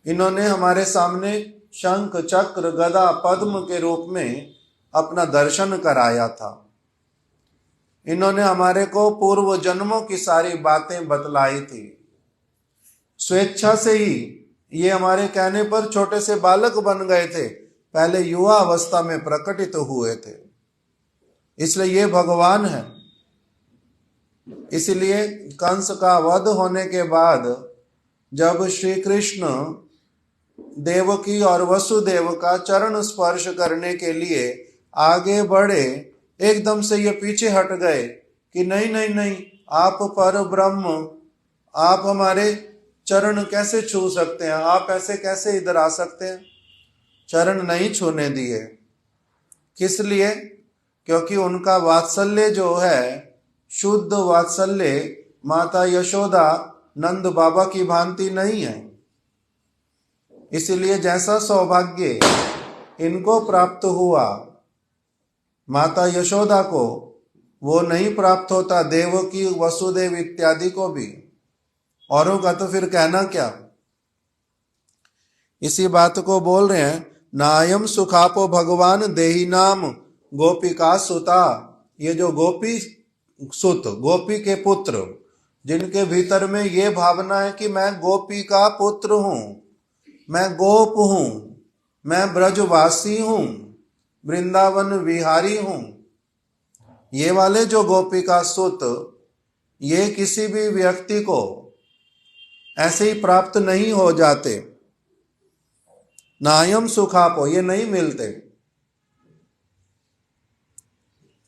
इन्होंने हमारे सामने शंख चक्र गदा पद्म के रूप में अपना दर्शन कराया था। इन्होंने हमारे को पूर्व जन्मों की सारी बातें बतलाई थी। स्वेच्छा से ही ये हमारे कहने पर छोटे से बालक बन गए थे, पहले युवा अवस्था में प्रकटित हुए थे, इसलिए ये भगवान है। इसलिए कंस का वध होने के बाद जब श्री कृष्ण देवकी और वसुदेव का चरण स्पर्श करने के लिए आगे बढ़े, एकदम से ये पीछे हट गए कि नहीं नहीं नहीं, आप पर ब्रह्म, आप हमारे चरण कैसे छू सकते हैं, आप ऐसे कैसे इधर आ सकते हैं। चरण नहीं छूने दिए। किस लिए? क्योंकि उनका वात्सल्य जो है, शुद्ध वात्सल्य माता यशोदा नंद बाबा की भांति नहीं है। इसलिए जैसा सौभाग्य इनको प्राप्त हुआ माता यशोदा को, वो नहीं प्राप्त होता देवकी वसुदेव इत्यादि को भी। औरों का तो फिर कहना क्या। इसी बात को बोल रहे हैं, नायम सुखापो भगवान देही नाम गोपिका सुता। ये जो गोपी सुत, गोपी के पुत्र, जिनके भीतर में ये भावना है कि मैं गोपी का पुत्र हूं, मैं गोप हूं, मैं ब्रजवासी हूं, वृंदावन विहारी हूं, ये वाले जो गोपी का सुत, ये किसी भी व्यक्ति को ऐसे ही प्राप्त नहीं हो जाते। नायम सुखापो, ये नहीं मिलते।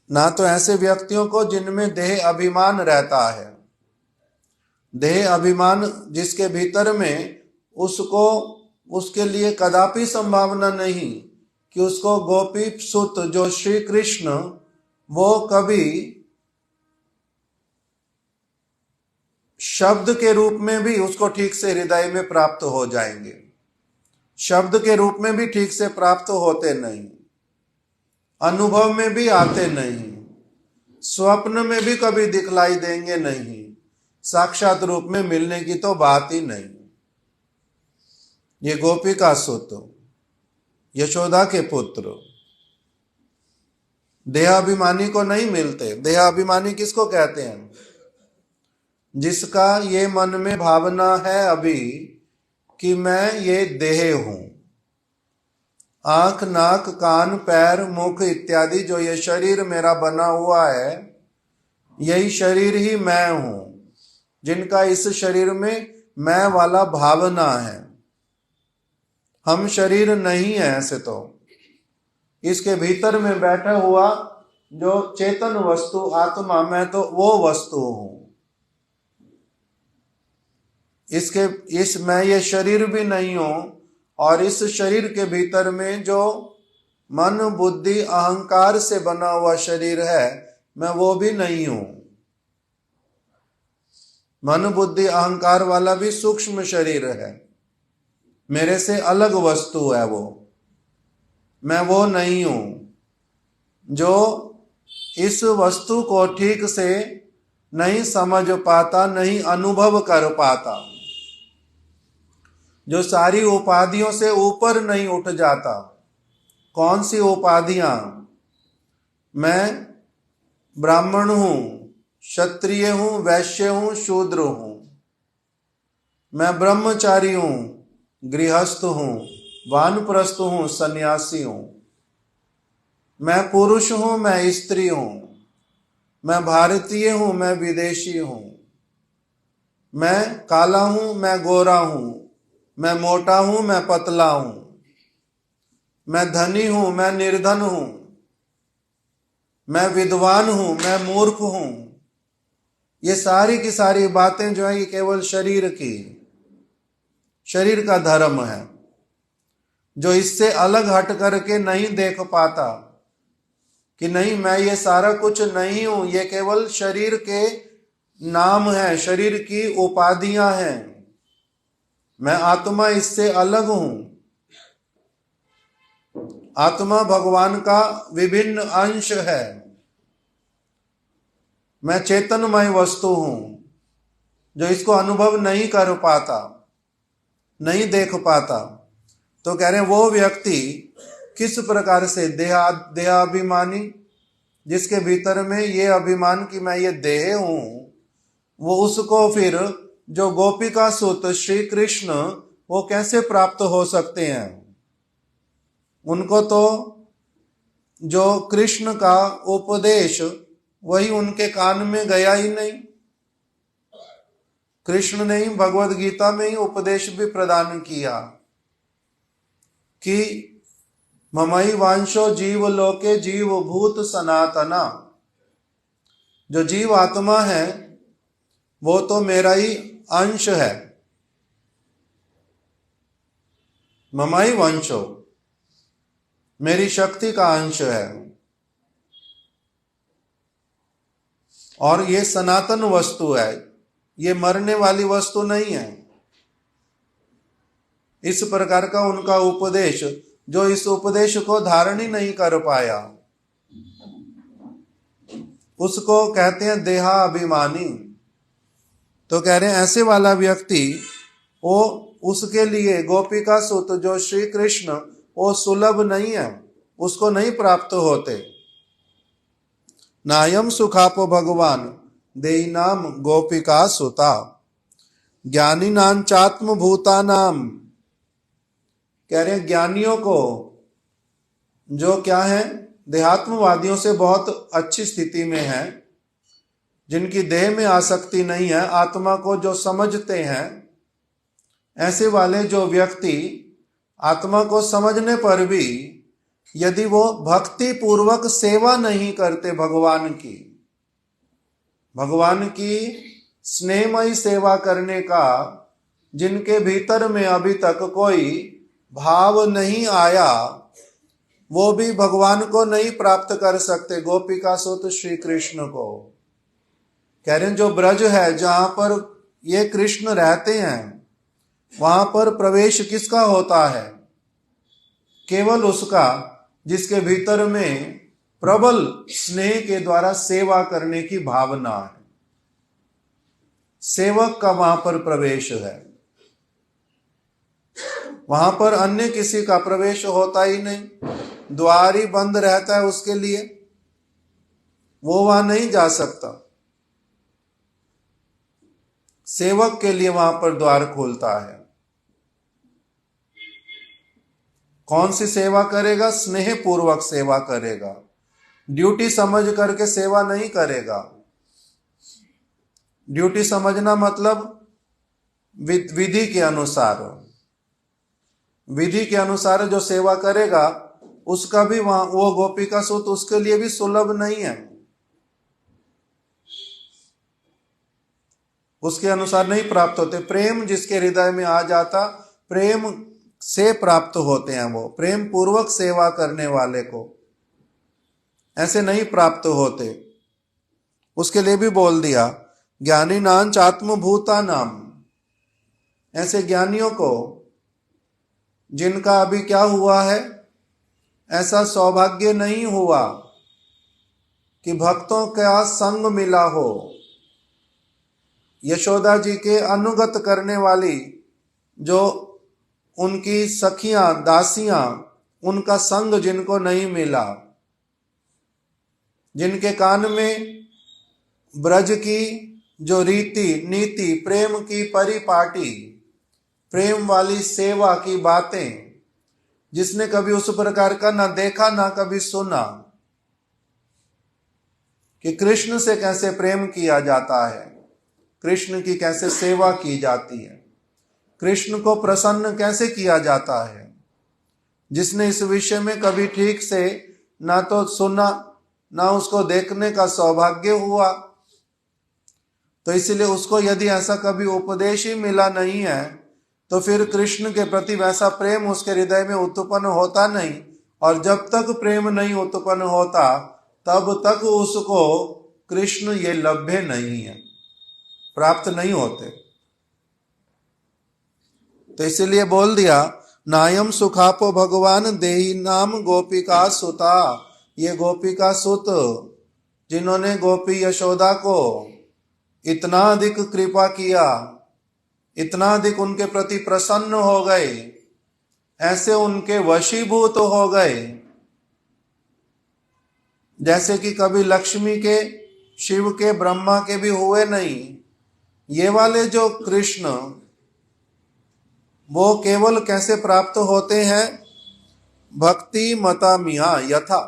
ना तो ऐसे व्यक्तियों को जिनमें देह अभिमान रहता है। देह अभिमान जिसके भीतर में, उसको, उसके लिए कदापि संभावना नहीं कि उसको गोपी सुत जो श्री कृष्ण, वो कभी शब्द के रूप में भी उसको ठीक से हृदय में प्राप्त हो जाएंगे। शब्द के रूप में भी ठीक से प्राप्त होते नहीं, अनुभव में भी आते नहीं, स्वप्न में भी कभी दिखलाई देंगे नहीं, साक्षात रूप में मिलने की तो बात ही नहीं। ये गोपी का सुत, यशोदा के पुत्र देहाभिमानी को नहीं मिलते। देहाभिमानी किसको कहते हैं? जिसका ये मन में भावना है अभी कि मैं ये देह हूं, आंख नाक कान पैर मुख इत्यादि जो ये शरीर मेरा बना हुआ है, यही शरीर ही मैं हूं। जिनका इस शरीर में मैं वाला भावना है। हम शरीर नहीं है ऐसे तो। इसके भीतर में बैठा हुआ जो चेतन वस्तु आत्मा, मैं तो वो वस्तु हूं। इस मैं ये शरीर भी नहीं हूं, और इस शरीर के भीतर में जो मन बुद्धि अहंकार से बना हुआ शरीर है, मैं वो भी नहीं हूं। मन बुद्धि अहंकार वाला भी सूक्ष्म शरीर है, मेरे से अलग वस्तु है वो, मैं वो नहीं हूं। जो इस वस्तु को ठीक से नहीं समझ पाता, नहीं अनुभव कर पाता, जो सारी उपाधियों से ऊपर नहीं उठ जाता। कौन सी उपाधियां? मैं ब्राह्मण हूं, क्षत्रिय हूं, वैश्य हूं, शूद्र हूं, मैं ब्रह्मचारी हूं, गृहस्थ हूं, वानप्रस्थ हूं, सन्यासी हूं, मैं पुरुष हूं, मैं स्त्री हूं, मैं भारतीय हूं, मैं विदेशी हूं, मैं काला हूं, मैं गोरा हूं, मैं मोटा हूं, मैं पतला हूं, मैं धनी हूं, मैं निर्धन हूं, मैं विद्वान हूं, मैं मूर्ख हूं। ये सारी की सारी बातें जो है, ये केवल शरीर का धर्म है, जो इससे अलग हट करके नहीं देख पाता कि नहीं, मैं ये सारा कुछ नहीं हूं, ये केवल शरीर के नाम है, शरीर की उपाधियां हैं, मैं आत्मा इससे अलग हूं। आत्मा भगवान का विभिन्न अंश है, मैं चेतनमय वस्तु हूं। जो इसको अनुभव नहीं कर पाता, नहीं देख पाता, तो कह रहे हैं वो व्यक्ति किस प्रकार से देहाभिमानी, जिसके भीतर में ये अभिमान कि मैं ये देह हूं, वो उसको फिर जो गोपिका सुत श्री कृष्ण, वो कैसे प्राप्त हो सकते हैं? उनको तो जो कृष्ण का उपदेश, वही उनके कान में गया ही नहीं। कृष्ण ने ही भगवद गीता में ही उपदेश भी प्रदान किया कि ममई वांशो जीव लोके जीव भूत सनातना, जो जीव आत्मा है वो तो मेरा ही अंश है। ममई वंशो, मेरी शक्ति का अंश है, और ये सनातन वस्तु है, ये मरने वाली वस्तु नहीं है। इस प्रकार का उनका उपदेश, जो इस उपदेश को धारण ही नहीं कर पाया, उसको कहते हैं देहाभिमानी। तो कह रहे हैं ऐसे वाला व्यक्ति, वो उसके लिए गोपिका सुत जो श्री कृष्ण, वो सुलभ नहीं है, उसको नहीं प्राप्त होते। नायम सुखापो भगवान देई नाम गोपिका सुता, ज्ञानी नाम चात्म भूता नाम। कह रहे हैं ज्ञानियों को, जो क्या है, देहात्मवादियों से बहुत अच्छी स्थिति में है, जिनकी देह में आसक्ति नहीं है, आत्मा को जो समझते हैं, ऐसे वाले जो व्यक्ति आत्मा को समझने पर भी यदि वो भक्ति पूर्वक सेवा नहीं करते भगवान की स्नेहमयी सेवा करने का, जिनके भीतर में अभी तक कोई भाव नहीं आया, वो भी भगवान को नहीं प्राप्त कर सकते, गोपिका सुत श्री कृष्ण को। कह रहे हैं जो ब्रज है, जहां पर ये कृष्ण रहते हैं, वहां पर प्रवेश किसका होता है? केवल उसका जिसके भीतर में प्रबल स्नेह के द्वारा सेवा करने की भावना है। सेवक का वहां पर प्रवेश है, वहां पर अन्य किसी का प्रवेश होता ही नहीं, द्वार ही बंद रहता है उसके लिए, वो वहां नहीं जा सकता। सेवक के लिए वहां पर द्वार खुलता है। कौन सी सेवा करेगा? स्नेह पूर्वक सेवा करेगा, ड्यूटी समझ करके सेवा नहीं करेगा। ड्यूटी समझना मतलब विधि के अनुसार, विधि के अनुसार जो सेवा करेगा उसका भी वहां वो गोपिका सुत उसके लिए भी सुलभ नहीं है, उसके अनुसार नहीं प्राप्त होते। प्रेम जिसके हृदय में आ जाता, प्रेम से प्राप्त होते हैं, वो प्रेम पूर्वक सेवा करने वाले को ऐसे नहीं प्राप्त होते। उसके लिए भी बोल दिया ज्ञानी नाम चात्मभूता नाम, ऐसे ज्ञानियों को जिनका अभी क्या हुआ है, ऐसा सौभाग्य नहीं हुआ कि भक्तों का संग मिला हो। यशोदा जी के अनुगत करने वाली जो उनकी सखियां दासियां, उनका संग जिनको नहीं मिला, जिनके कान में ब्रज की जो रीति नीति, प्रेम की परिपाटी, प्रेम वाली सेवा की बातें, जिसने कभी उस प्रकार का ना देखा ना कभी सुना कि कृष्ण से कैसे प्रेम किया जाता है, कृष्ण की कैसे सेवा की जाती है, कृष्ण को प्रसन्न कैसे किया जाता है, जिसने इस विषय में कभी ठीक से ना तो सुना ना उसको देखने का सौभाग्य हुआ, तो इसलिए उसको यदि ऐसा कभी उपदेश ही मिला नहीं है तो फिर कृष्ण के प्रति वैसा प्रेम उसके हृदय में उत्पन्न होता नहीं। और जब तक प्रेम नहीं उत्पन्न होता तब तक उसको कृष्ण ये लभ्य नहीं है, प्राप्त नहीं होते। तो इसीलिए बोल दिया नायम सुखापो भगवान देही नाम गोपिका सुता। ये गोपिका सुत जिन्होंने गोपी यशोदा को इतना अधिक कृपा किया, इतना अधिक उनके प्रति प्रसन्न हो गए, ऐसे उनके वशीभूत हो गए जैसे कि कभी लक्ष्मी के, शिव के, ब्रह्मा के भी हुए नहीं। ये वाले जो कृष्ण, वो केवल कैसे प्राप्त होते हैं? भक्ति मता मिहा यथा,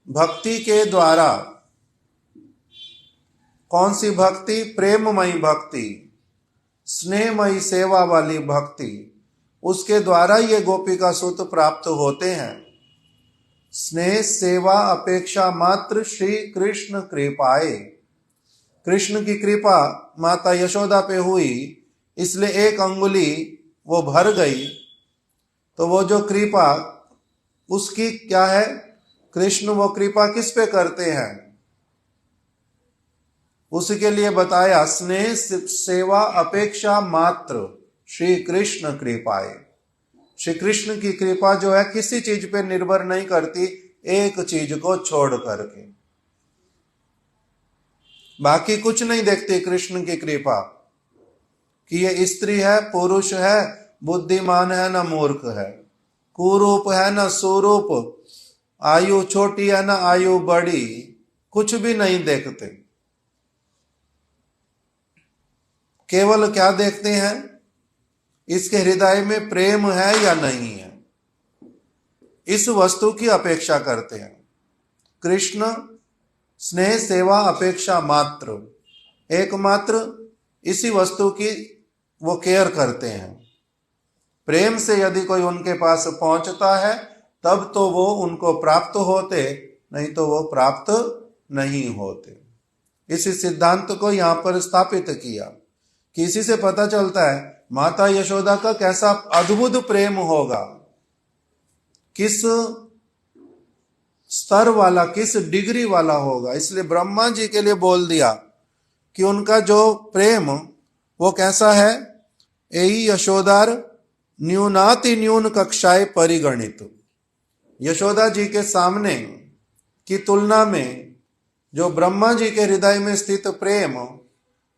भक्ति के द्वारा। कौन सी भक्ति? प्रेममयी भक्ति, स्नेहमयी सेवा वाली भक्ति, उसके द्वारा ये गोपिका सूत प्राप्त होते हैं। स्नेह सेवा अपेक्षा मात्र श्री कृष्ण कृपाए। कृष्ण की कृपा माता यशोदा पे हुई, इसलिए एक अंगुली वो भर गई। तो वो जो कृपा उसकी क्या है, कृष्ण वो कृपा किस पे करते हैं, उसके लिए बताया स्नेह सेवा अपेक्षा मात्र श्री कृष्ण कृपाए। श्री कृष्ण की कृपा जो है किसी चीज पे निर्भर नहीं करती, एक चीज को छोड़ करके बाकी कुछ नहीं देखती कृष्ण की कृपा, कि ये स्त्री है पुरुष है, बुद्धिमान है ना मूर्ख है, कुरूप है ना सुरूप, आयु छोटी है ना आयु बड़ी, कुछ भी नहीं देखते। केवल क्या देखते हैं, इसके हृदय में प्रेम है या नहीं है, इस वस्तु की अपेक्षा करते हैं। कृष्ण स्नेह सेवा अपेक्षा मात्र, एकमात्र इसी वस्तु की वो केयर करते हैं। प्रेम से यदि कोई उनके पास पहुंचता है तब तो वो उनको प्राप्त होते, नहीं तो वो प्राप्त नहीं होते। इसी सिद्धांत को यहां पर स्थापित किया कि इसी से पता चलता है माता यशोदा का कैसा अद्भुत प्रेम होगा, किस स्तर वाला, किस डिग्री वाला होगा। इसलिए ब्रह्मा जी के लिए बोल दिया कि उनका जो प्रेम वो कैसा है, एई यशोदार न्यूनाति न्यून कक्षाए परिगणित। यशोदा जी के सामने की तुलना में जो ब्रह्मा जी के हृदय में स्थित प्रेम,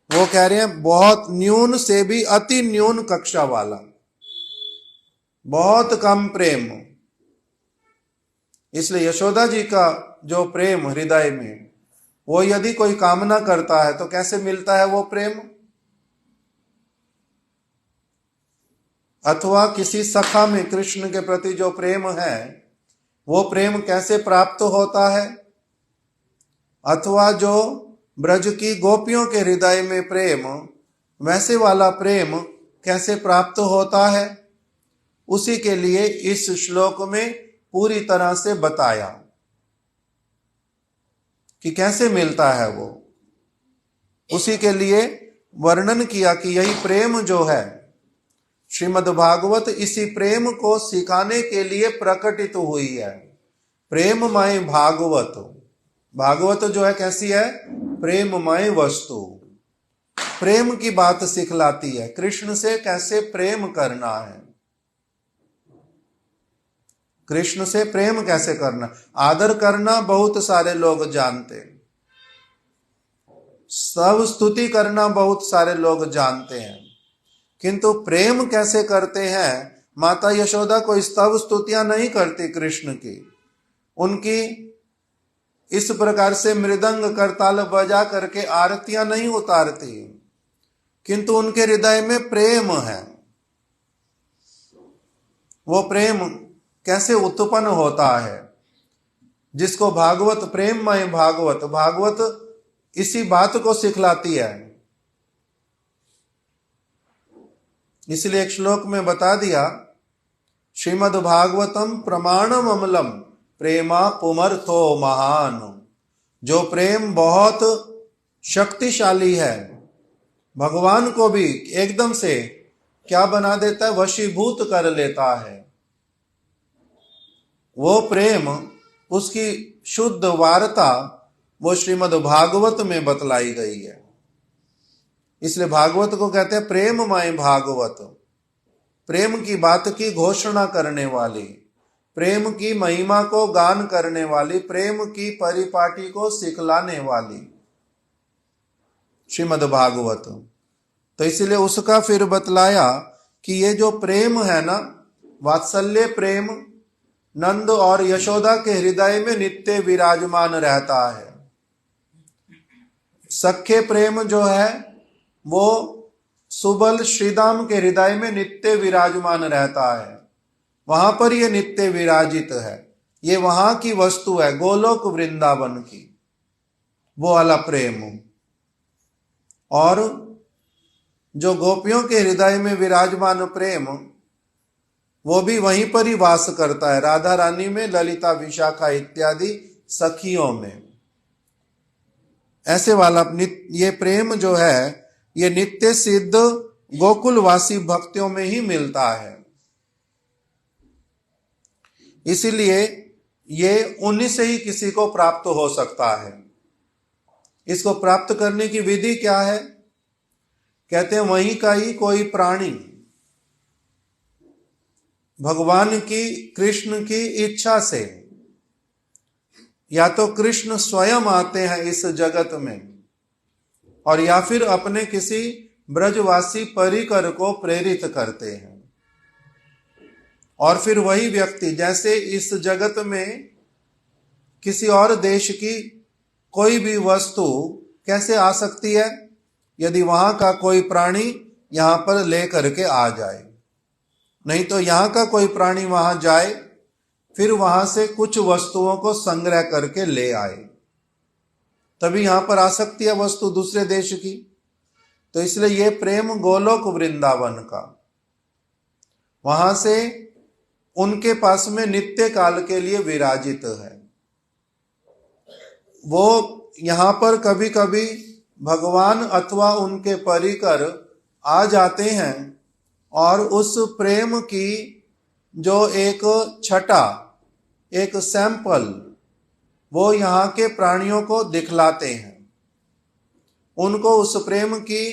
वो कह रहे हैं बहुत न्यून से भी अति न्यून कक्षा वाला, बहुत कम प्रेम। इसलिए यशोदा जी का जो प्रेम हृदय में, वो यदि कोई कामना करता है तो कैसे मिलता है वो प्रेम, अथवा किसी सखा में कृष्ण के प्रति जो प्रेम है वो प्रेम कैसे प्राप्त होता है, अथवा जो ब्रज की गोपियों के हृदय में प्रेम, वैसे वाला प्रेम कैसे प्राप्त होता है, उसी के लिए इस श्लोक में पूरी तरह से बताया कि कैसे मिलता है वो। उसी के लिए वर्णन किया कि यही प्रेम जो है, श्रीमद् भागवत इसी प्रेम को सिखाने के लिए प्रकटित हुई है। प्रेममय भागवत, भागवत जो है कैसी है, प्रेममय वस्तु, प्रेम की बात सिखलाती है, कृष्ण से कैसे प्रेम करना है, कृष्ण से प्रेम कैसे करना। आदर करना बहुत सारे लोग जानते, सब स्तुति करना बहुत सारे लोग जानते हैं, किंतु प्रेम कैसे करते हैं, माता यशोदा कोई स्तव स्तुतियां नहीं करती कृष्ण की, उनकी इस प्रकार से मृदंग करताल बजा करके आरतियां नहीं उतारती, किंतु उनके हृदय में प्रेम है। वो प्रेम कैसे उत्पन्न होता है, जिसको भागवत प्रेममय भागवत, भागवत इसी बात को सिखलाती है। इसलिए एक श्लोक में बता दिया, श्रीमद् भागवतम प्रमाणम अमलम प्रेमा पुमर्थो महान। जो प्रेम बहुत शक्तिशाली है, भगवान को भी एकदम से क्या बना देता है, वशीभूत कर लेता है। वो प्रेम, उसकी शुद्ध वार्ता वो श्रीमद् भागवत में बतलाई गई है। इसलिए भागवत को कहते हैं प्रेममय भागवत, प्रेम की बात की घोषणा करने वाली, प्रेम की महिमा को गान करने वाली, प्रेम की परिपाटी को सिखलाने वाली श्रीमद् भागवत। तो इसलिए उसका फिर बतलाया कि ये जो प्रेम है ना, वात्सल्य प्रेम नंद और यशोदा के हृदय में नित्य विराजमान रहता है। सख्य प्रेम जो है वो सुबल श्रीदाम के हृदय में नित्य विराजमान रहता है, वहां पर ये नित्य विराजित है, ये वहां की वस्तु है, गोलोक वृंदावन की, वो वाला प्रेम। और जो गोपियों के हृदय में विराजमान प्रेम, वो भी वहीं पर ही वास करता है, राधा रानी में, ललिता विशाखा इत्यादि सखियों में। ऐसे वाला ये प्रेम जो है ये नित्य सिद्ध गोकुलवासी भक्तियों में ही मिलता है। इसीलिए ये उन्हीं से ही किसी को प्राप्त हो सकता है। इसको प्राप्त करने की विधि क्या है? कहते हैं वहीं का ही कोई प्राणी भगवान की, कृष्ण की इच्छा से, या तो कृष्ण स्वयं आते हैं इस जगत में, और या फिर अपने किसी ब्रजवासी परिकर को प्रेरित करते हैं, और फिर वही व्यक्ति, जैसे इस जगत में किसी और देश की कोई भी वस्तु कैसे आ सकती है? यदि वहां का कोई प्राणी यहां पर ले करके आ जाए, नहीं तो यहां का कोई प्राणी वहां जाए, फिर वहां से कुछ वस्तुओं को संग्रह करके ले आए, तभी यहां पर आ सकती है वस्तु दूसरे देश की। तो इसलिए ये प्रेम गोलोक वृंदावन का, वहां से उनके पास में नित्य काल के लिए विराजित है। वो यहां पर कभी कभी भगवान अथवा उनके परिकर आ जाते हैं और उस प्रेम की जो एक छटा, एक सैंपल, वो यहाँ के प्राणियों को दिखलाते हैं। उनको उस प्रेम की,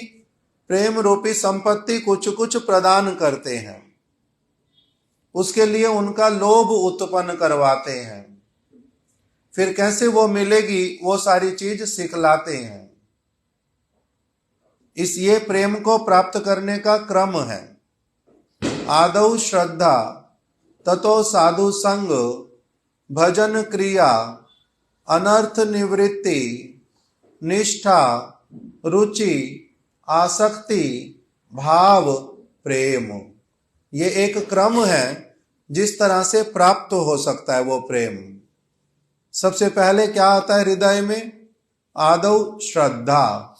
प्रेम रूपी संपत्ति कुछ कुछ प्रदान करते हैं, उसके लिए उनका लोभ उत्पन्न करवाते हैं, फिर कैसे वो मिलेगी वो सारी चीज सिखलाते हैं। इस ये प्रेम को प्राप्त करने का क्रम है। आदौ श्रद्धा, ततो साधु संग, भजन क्रिया, अनर्थ निवृत्ति, निष्ठा, रुचि, आसक्ति, भाव, प्रेम। ये एक क्रम है जिस तरह से प्राप्त हो सकता है वो प्रेम। सबसे पहले क्या आता है हृदय में? आदौ श्रद्धा।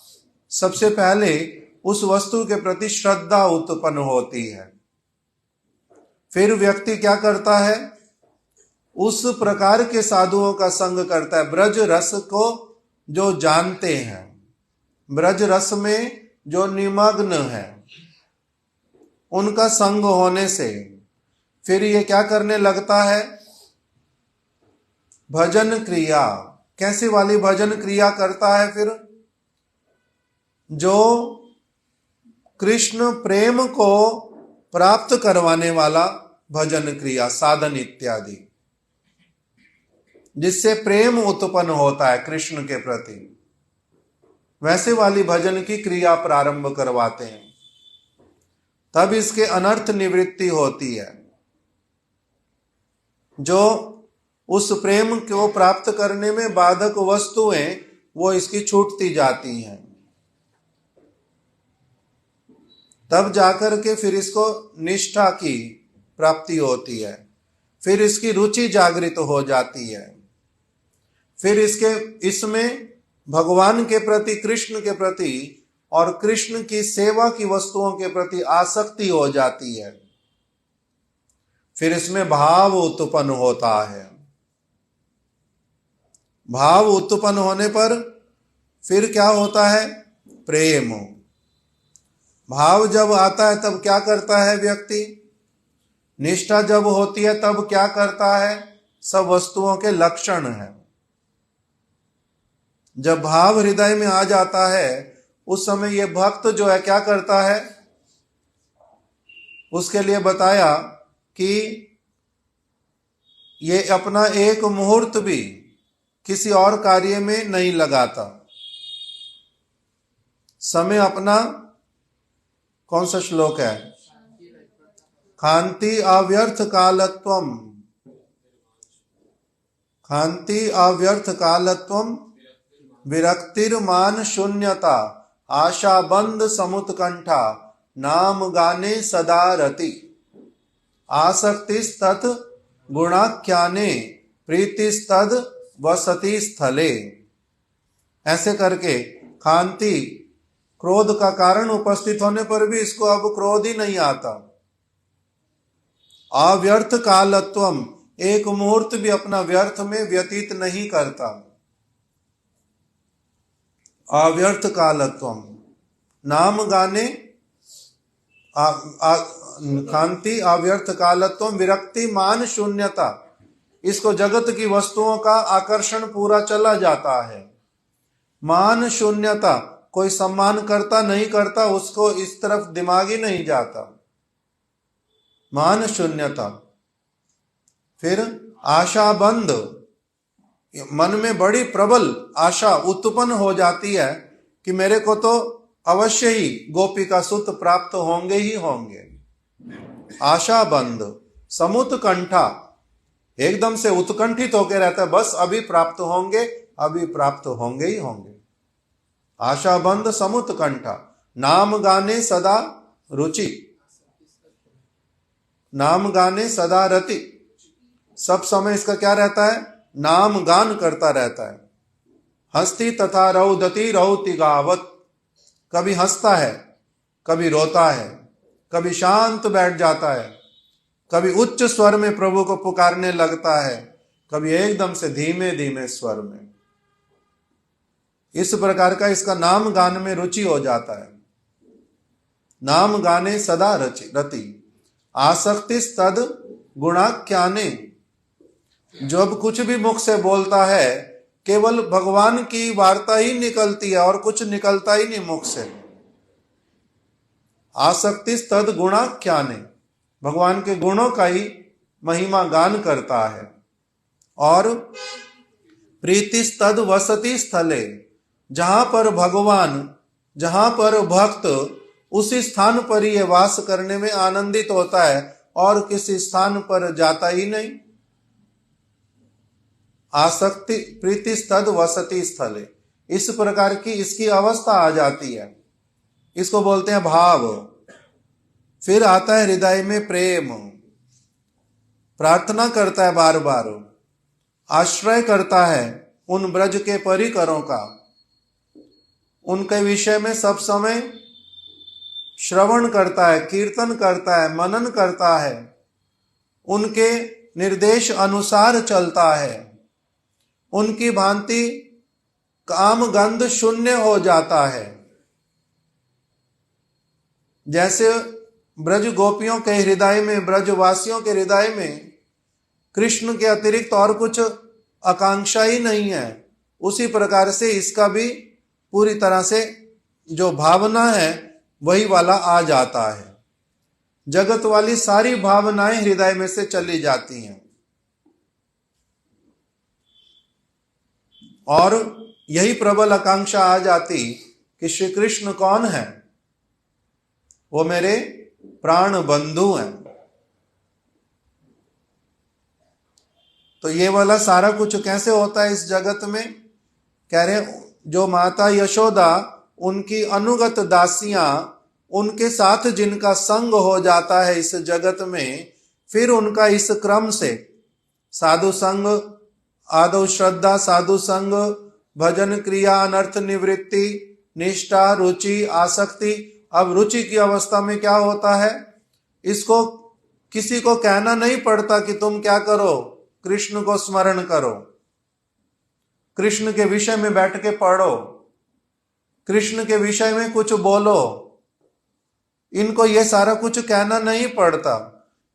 सबसे पहले उस वस्तु के प्रति श्रद्धा उत्पन्न होती है। फिर व्यक्ति क्या करता है? उस प्रकार के साधुओं का संग करता है, ब्रज रस को जो जानते हैं, ब्रज रस में जो निमग्न है, उनका संग होने से फिर ये क्या करने लगता है? भजन क्रिया। कैसी वाली भजन क्रिया करता है फिर? जो कृष्ण प्रेम को प्राप्त करवाने वाला भजन क्रिया, साधन इत्यादि, जिससे प्रेम उत्पन्न होता है कृष्ण के प्रति, वैसे वाली भजन की क्रिया प्रारंभ करवाते हैं। तब इसके अनर्थ निवृत्ति होती है। जो उस प्रेम को प्राप्त करने में बाधक वस्तुएं, वो इसकी छूटती जाती हैं। तब जाकर के फिर इसको निष्ठा की प्राप्ति होती है, फिर इसकी रुचि जागृत हो जाती है, फिर इसमें भगवान के प्रति, कृष्ण के प्रति और कृष्ण की सेवा की वस्तुओं के प्रति आसक्ति हो जाती है। फिर इसमें भाव उत्पन्न होता है। भाव उत्पन्न होने पर फिर क्या होता है? प्रेम। भाव जब आता है तब क्या करता है व्यक्ति? निष्ठा जब होती है तब क्या करता है? सब वस्तुओं के लक्षण है। जब भाव हृदय में आ जाता है उस समय ये भक्त जो है क्या करता है? उसके लिए बताया कि ये अपना एक मुहूर्त भी किसी और कार्य में नहीं लगाता। समय अपना, कौन सा श्लोक है? खांति अव्यर्थ कालत्वम, खांति अव्यर्थ कालत्वम, विरक्तिर्मान शून्यता, आशा बंद समुत्कंठा, नाम गाने सदा रति, आसक्तिस्तत् गुणाख्याने, प्रीतिस्तद वसति स्थले। ऐसे करके खांति, क्रोध का कारण उपस्थित होने पर भी इसको अब क्रोध ही नहीं आता। अव्यर्थ कालत्वम, एक मुहूर्त भी अपना व्यर्थ में व्यतीत नहीं करता। अव्यर्थ कालत्वम, नाम गाने कांति अव्यर्थ कालत्वम, विरक्ति मान शून्यता, इसको जगत की वस्तुओं का आकर्षण पूरा चला जाता है। मान शून्यता, कोई सम्मान करता नहीं करता उसको इस तरफ दिमाग ही नहीं जाता। मान शून्यता। फिर आशा बंद, मन में बड़ी प्रबल आशा उत्पन्न हो जाती है कि मेरे को तो अवश्य ही गोपिका सुत प्राप्त होंगे ही होंगे। आशा बंद। समुत्कंठा, एकदम से उत्कंठित होकर रहता है, बस अभी प्राप्त होंगे, अभी प्राप्त होंगे ही होंगे। आशा बंद समुत्कंठा। नाम गाने सदा रुचि, नाम गाने सदा रति, सब समय इसका क्या रहता है? नाम गान करता रहता है। हंसती तथा रौदती रौति गावत, कभी हंसता है, कभी रोता है, कभी शांत बैठ जाता है, कभी उच्च स्वर में प्रभु को पुकारने लगता है, कभी एकदम से धीमे धीमे स्वर में। इस प्रकार का इसका नाम गान में रुचि हो जाता है। नाम गाने सदा रति। आसक्ति तद गुणाख्याने, जब कुछ भी मुख से बोलता है केवल भगवान की वार्ता ही निकलती है और कुछ निकलता ही नहीं मुख से। आसक्ति तद गुणाख्याने, भगवान के गुणों का ही महिमा गान करता है। और प्रीति तद वसति स्थले, जहां पर भगवान, जहां पर भक्त, उसी स्थान पर ही वास करने में आनंदित होता है और किसी स्थान पर जाता ही नहीं। आसक्ति प्रीति तद वसति स्थले, इस प्रकार की इसकी अवस्था आ जाती है, इसको बोलते हैं भाव। फिर आता है हृदय में प्रेम, प्रार्थना करता है बार बार, आश्रय करता है उन ब्रज के परिकरों का, उनके विषय में सब समय श्रवण करता है, कीर्तन करता है, मनन करता है, उनके निर्देश अनुसार चलता है, उनकी भांति काम गंध शून्य हो जाता है। जैसे ब्रज गोपियों के हृदय में, ब्रजवासियों के हृदय में कृष्ण के अतिरिक्त और कुछ आकांक्षा ही नहीं है, उसी प्रकार से इसका भी पूरी तरह से जो भावना है वही वाला आ जाता है। जगत वाली सारी भावनाएं हृदय में से चली जाती हैं और यही प्रबल आकांक्षा आ जाती कि श्री कृष्ण कौन है? वो मेरे प्राण बंधु हैं। तो ये वाला सारा कुछ कैसे होता है इस जगत में? कह रहे जो माता यशोदा, उनकी अनुगत दासियां, उनके साथ जिनका संग हो जाता है इस जगत में, फिर उनका इस क्रम से साधु संग, आदौ श्रद्धा, साधु संग, भजन क्रिया, अनर्थ निवृत्ति, निष्ठा, रुचि, आसक्ति। अब रुचि की अवस्था में क्या होता है? इसको किसी को कहना नहीं पड़ता कि तुम क्या करो, कृष्ण को स्मरण करो, कृष्ण के विषय में बैठ के पढ़ो, कृष्ण के विषय में कुछ बोलो। इनको ये सारा कुछ कहना नहीं पड़ता।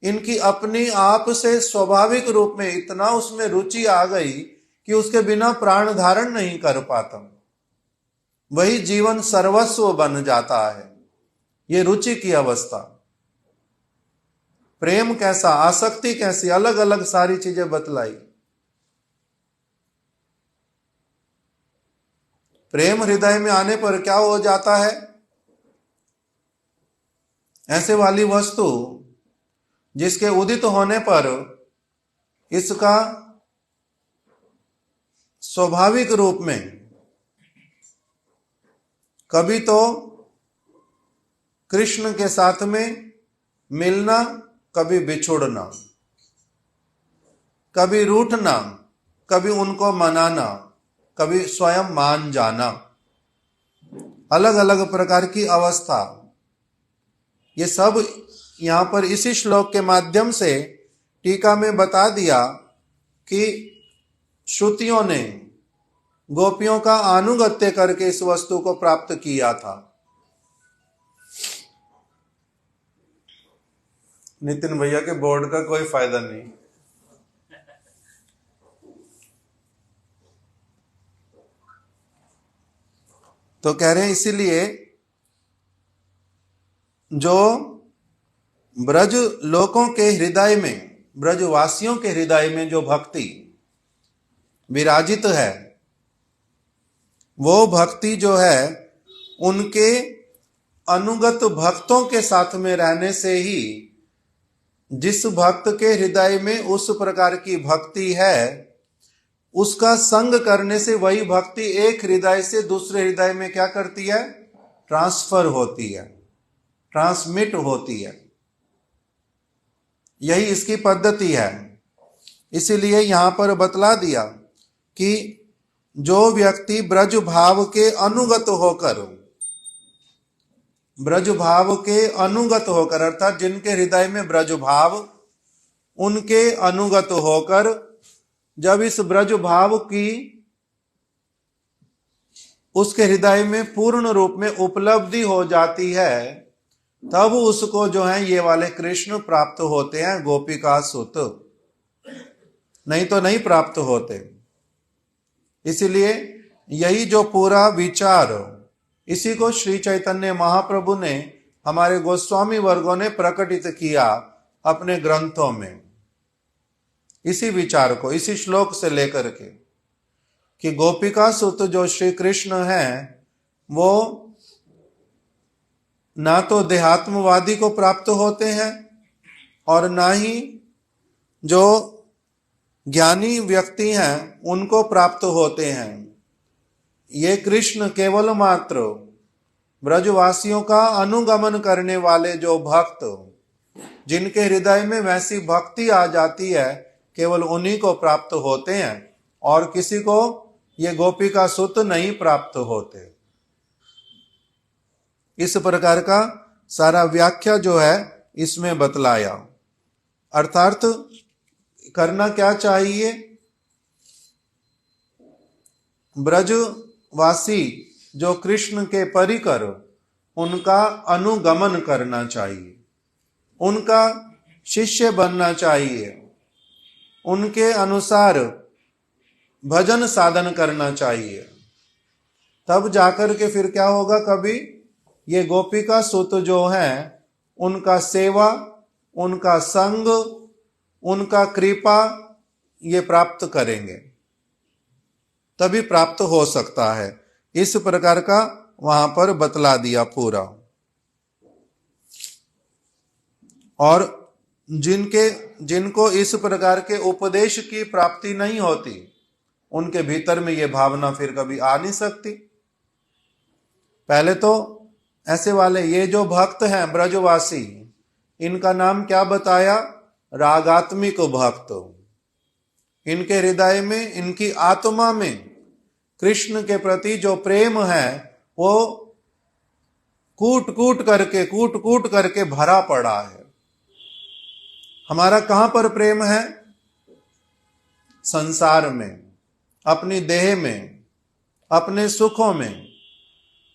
इनकी अपनी आप से स्वाभाविक रूप में इतना उसमें रुचि आ गई कि उसके बिना प्राण धारण नहीं कर पाता। वही जीवन सर्वस्व बन जाता है। ये रुचि की अवस्था। प्रेम कैसा, आसक्ति कैसी, अलग अलग सारी चीजें बतलाई। प्रेम हृदय में आने पर क्या हो जाता है? ऐसे वाली वस्तु जिसके उदित होने पर इसका स्वाभाविक रूप में कभी तो कृष्ण के साथ में मिलना, कभी बिछुड़ना, कभी रूठना, कभी उनको मनाना, कभी स्वयं मान जाना, अलग अलग प्रकार की अवस्था। ये सब यहां पर इसी श्लोक के माध्यम से टीका में बता दिया कि श्रुतियों ने गोपियों का अनुगत्य करके इस वस्तु को प्राप्त किया था। नितिन भैया के बोर्ड का कोई फायदा नहीं। तो कह रहे हैं इसीलिए जो ब्रज लोकों के हृदय में, ब्रजवासियों के हृदय में जो भक्ति विराजित है, वो भक्ति जो है उनके अनुगत भक्तों के साथ में रहने से ही, जिस भक्त के हृदय में उस प्रकार की भक्ति है, उसका संग करने से वही भक्ति एक हृदय से दूसरे हृदय में क्या करती है? ट्रांसफर होती है, ट्रांसमिट होती है। यही इसकी पद्धति है। इसीलिए यहां पर बतला दिया कि जो व्यक्ति ब्रज भाव के अनुगत होकर, ब्रज भाव के अनुगत होकर, अर्थात जिनके हृदय में ब्रज भाव, उनके अनुगत होकर जब इस ब्रज भाव की उसके हृदय में पूर्ण रूप में उपलब्धि हो जाती है, तब उसको जो है ये वाले कृष्ण प्राप्त होते हैं, गोपिका सुत। नहीं तो नहीं प्राप्त होते। इसलिए यही जो पूरा विचार, इसी को श्री चैतन्य महाप्रभु ने, हमारे गोस्वामी वर्गों ने प्रकटित किया अपने ग्रंथों में। इसी विचार को इसी श्लोक से लेकर के कि गोपिका सुत जो श्री कृष्ण हैं, वो ना तो देहात्मवादी को प्राप्त होते हैं और ना ही जो ज्ञानी व्यक्ति हैं उनको प्राप्त होते हैं। ये कृष्ण केवल मात्र ब्रजवासियों का अनुगमन करने वाले जो भक्त, जिनके हृदय में वैसी भक्ति आ जाती है, केवल उन्हीं को प्राप्त होते हैं और किसी को ये गोपिका सुत नहीं प्राप्त होते। इस प्रकार का सारा व्याख्या जो है इसमें बतलाया। अर्थात करना क्या चाहिए? ब्रजवासी जो कृष्ण के परिकर, उनका अनुगमन करना चाहिए, उनका शिष्य बनना चाहिए, उनके अनुसार भजन साधन करना चाहिए। तब जाकर के फिर क्या होगा? कभी ये गोपिका सुत जो हैं, उनका सेवा, उनका संग, उनका कृपा ये प्राप्त करेंगे, तभी प्राप्त हो सकता है। इस प्रकार का वहां पर बतला दिया पूरा। और जिनको इस प्रकार के उपदेश की प्राप्ति नहीं होती, उनके भीतर में ये भावना फिर कभी आ नहीं सकती। पहले तो ऐसे वाले ये जो भक्त हैं ब्रजवासी, इनका नाम क्या बताया? रागात्मिक भक्त। इनके हृदय में, इनकी आत्मा में कृष्ण के प्रति जो प्रेम है वो कूट कूट करके भरा पड़ा है। हमारा कहां पर प्रेम है? संसार में, अपनी देह में, अपने सुखों में।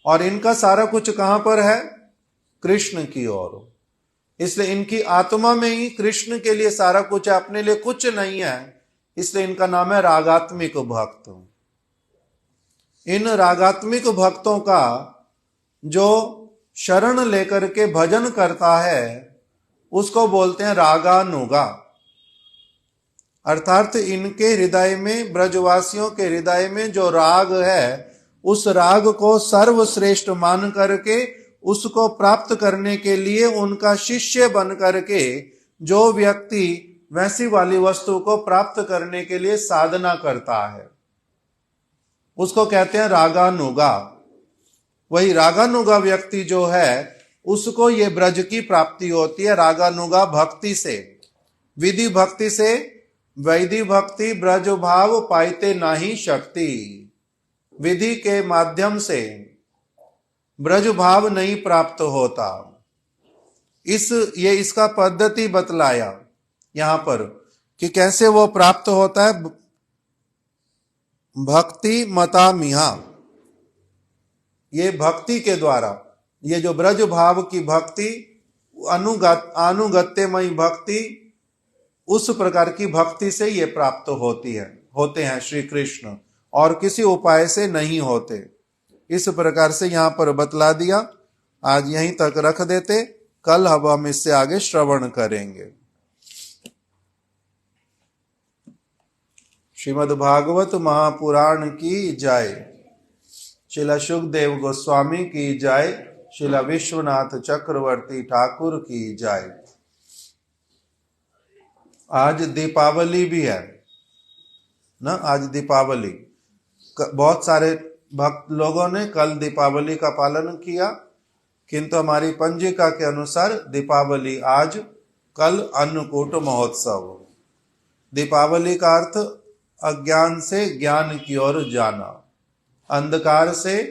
और इनका सारा कुछ कहां पर है? कृष्ण की ओर। इसलिए इनकी आत्मा में ही कृष्ण के लिए सारा कुछ है, अपने लिए कुछ नहीं है। इसलिए इनका नाम है रागात्मिक भक्त। इन रागात्मिक भक्तों का जो शरण लेकर के भजन करता है, उसको बोलते हैं रागानुगा। अर्थात इनके हृदय में, ब्रजवासियों के हृदय में जो राग है, उस राग को सर्वश्रेष्ठ मान करके उसको प्राप्त करने के लिए उनका शिष्य बन करके जो व्यक्ति वैसी वाली वस्तु को प्राप्त करने के लिए साधना करता है, उसको कहते हैं रागानुगा। वही रागानुगा व्यक्ति जो है, उसको ये ब्रज की प्राप्ति होती है रागानुगा भक्ति से। विधि भक्ति से वैधि भक्ति ब्रज भाव पाइते नाही शक्ति। विधि के माध्यम से ब्रज भाव नहीं प्राप्त होता। ये इसका पद्धति बतलाया यहां पर कि कैसे वो प्राप्त होता है। भक्ति मता मिहा, ये भक्ति के द्वारा, ये जो ब्रज भाव की भक्ति, अनुगत्यमयी भक्ति, उस प्रकार की भक्ति से ये प्राप्त होते हैं श्री कृष्ण, और किसी उपाय से नहीं होते। इस प्रकार से यहां पर बतला दिया। आज यहीं तक रख देते, कल हम इससे आगे श्रवण करेंगे। श्रीमद् भागवत महापुराण की जय। श्रील सुखदेव गोस्वामी की जय। श्रील विश्वनाथ चक्रवर्ती ठाकुर की जय। आज दीपावली भी है ना, आज दीपावली। बहुत सारे भक्त लोगों ने कल दीपावली का पालन किया, किंतु हमारी पंजिका के अनुसार दीपावली आज, कल अन्नकूट महोत्सव। दीपावली का अर्थ अज्ञान से ज्ञान की ओर जाना, अंधकार से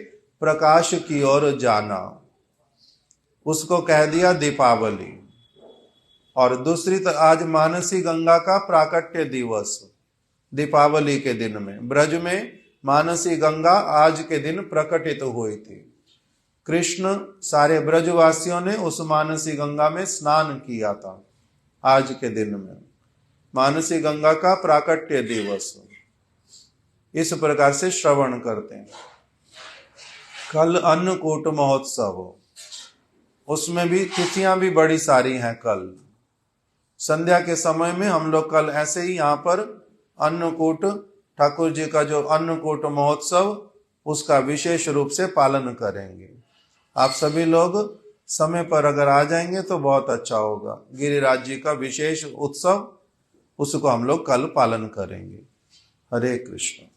प्रकाश की ओर जाना, उसको कह दिया दीपावली। और दूसरी आज मानसी गंगा का प्राकट्य दिवस, दीपावली के दिन में ब्रज में मानसी गंगा आज के दिन प्रकटित हुई थी। कृष्ण सारे ब्रजवासियों ने उस मानसी गंगा में स्नान किया था आज के दिन में, मानसी गंगा का प्राकट्य दिवस। इस प्रकार से श्रवण करते हैं। कल अन्नकूट महोत्सव, उसमें भी तिथियां भी बड़ी सारी हैं। कल संध्या के समय में हम लोग कल ऐसे ही यहाँ पर अन्नकूट, ठाकुर जी का जो अन्नकूट महोत्सव, उसका विशेष रूप से पालन करेंगे। आप सभी लोग समय पर अगर आ जाएंगे तो बहुत अच्छा होगा। गिरिराज जी का विशेष उत्सव, उसको हम लोग कल पालन करेंगे। हरे Krishna.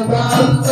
Bye.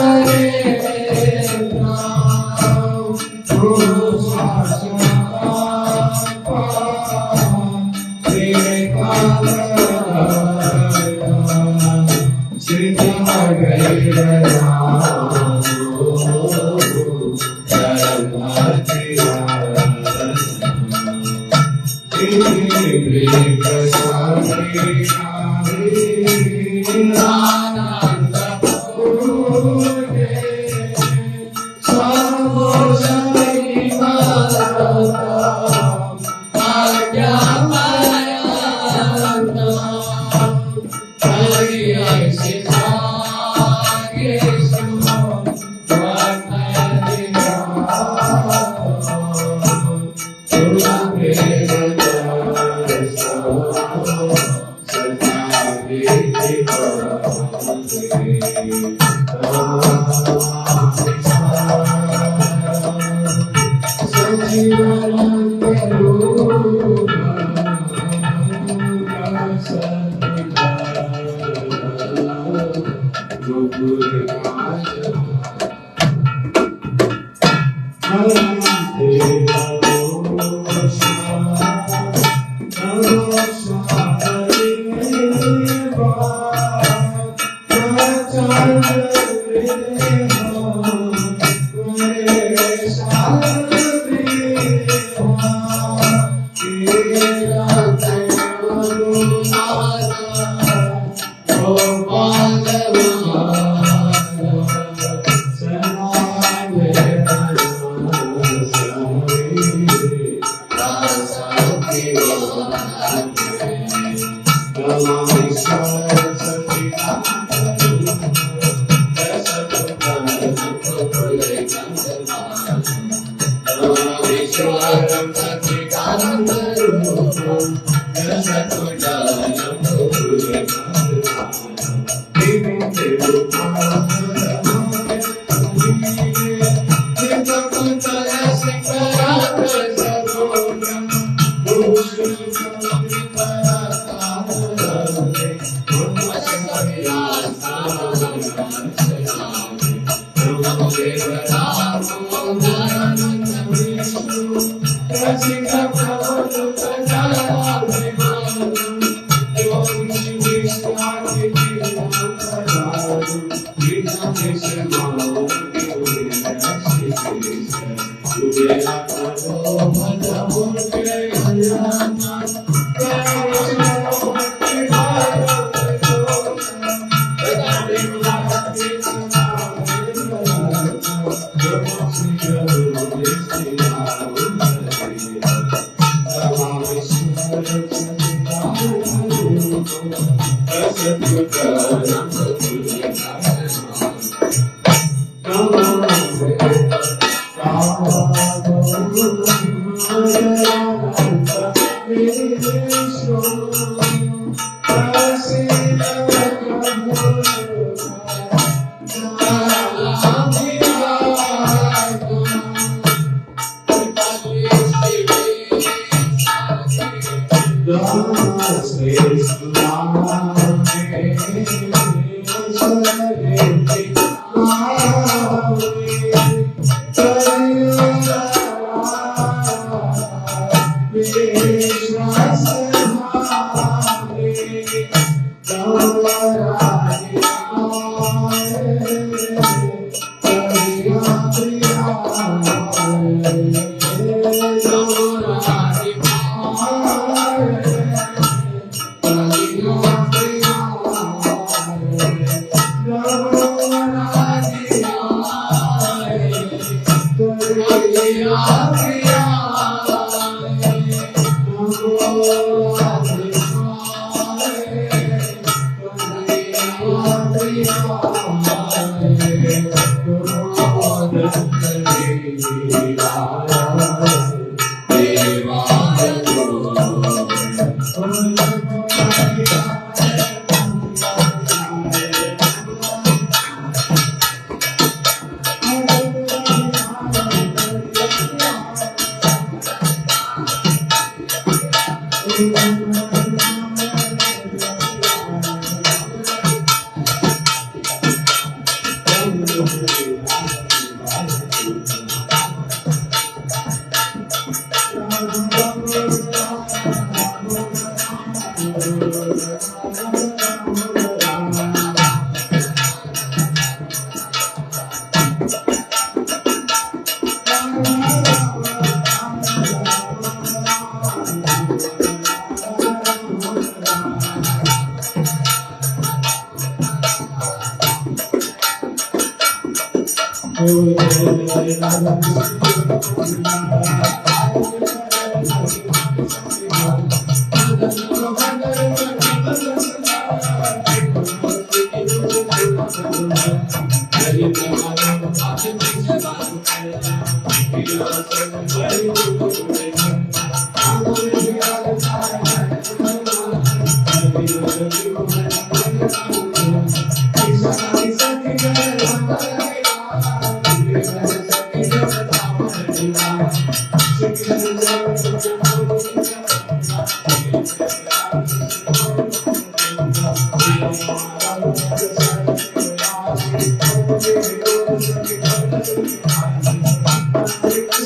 Thank you.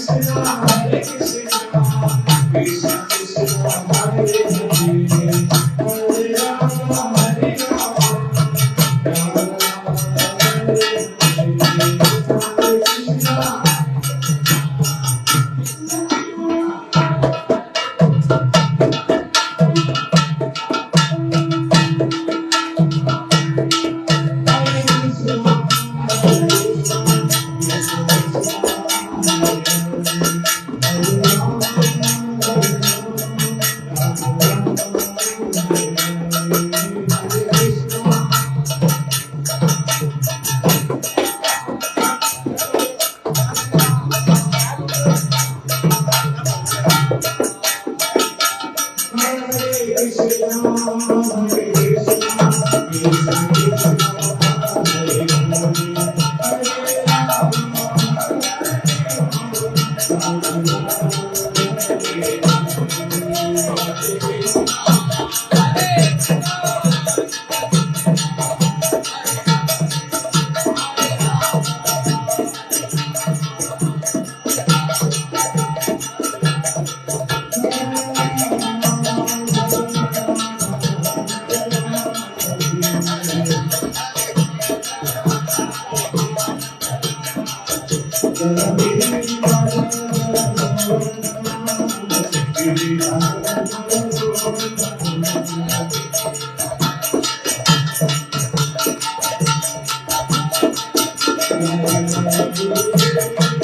Thank you.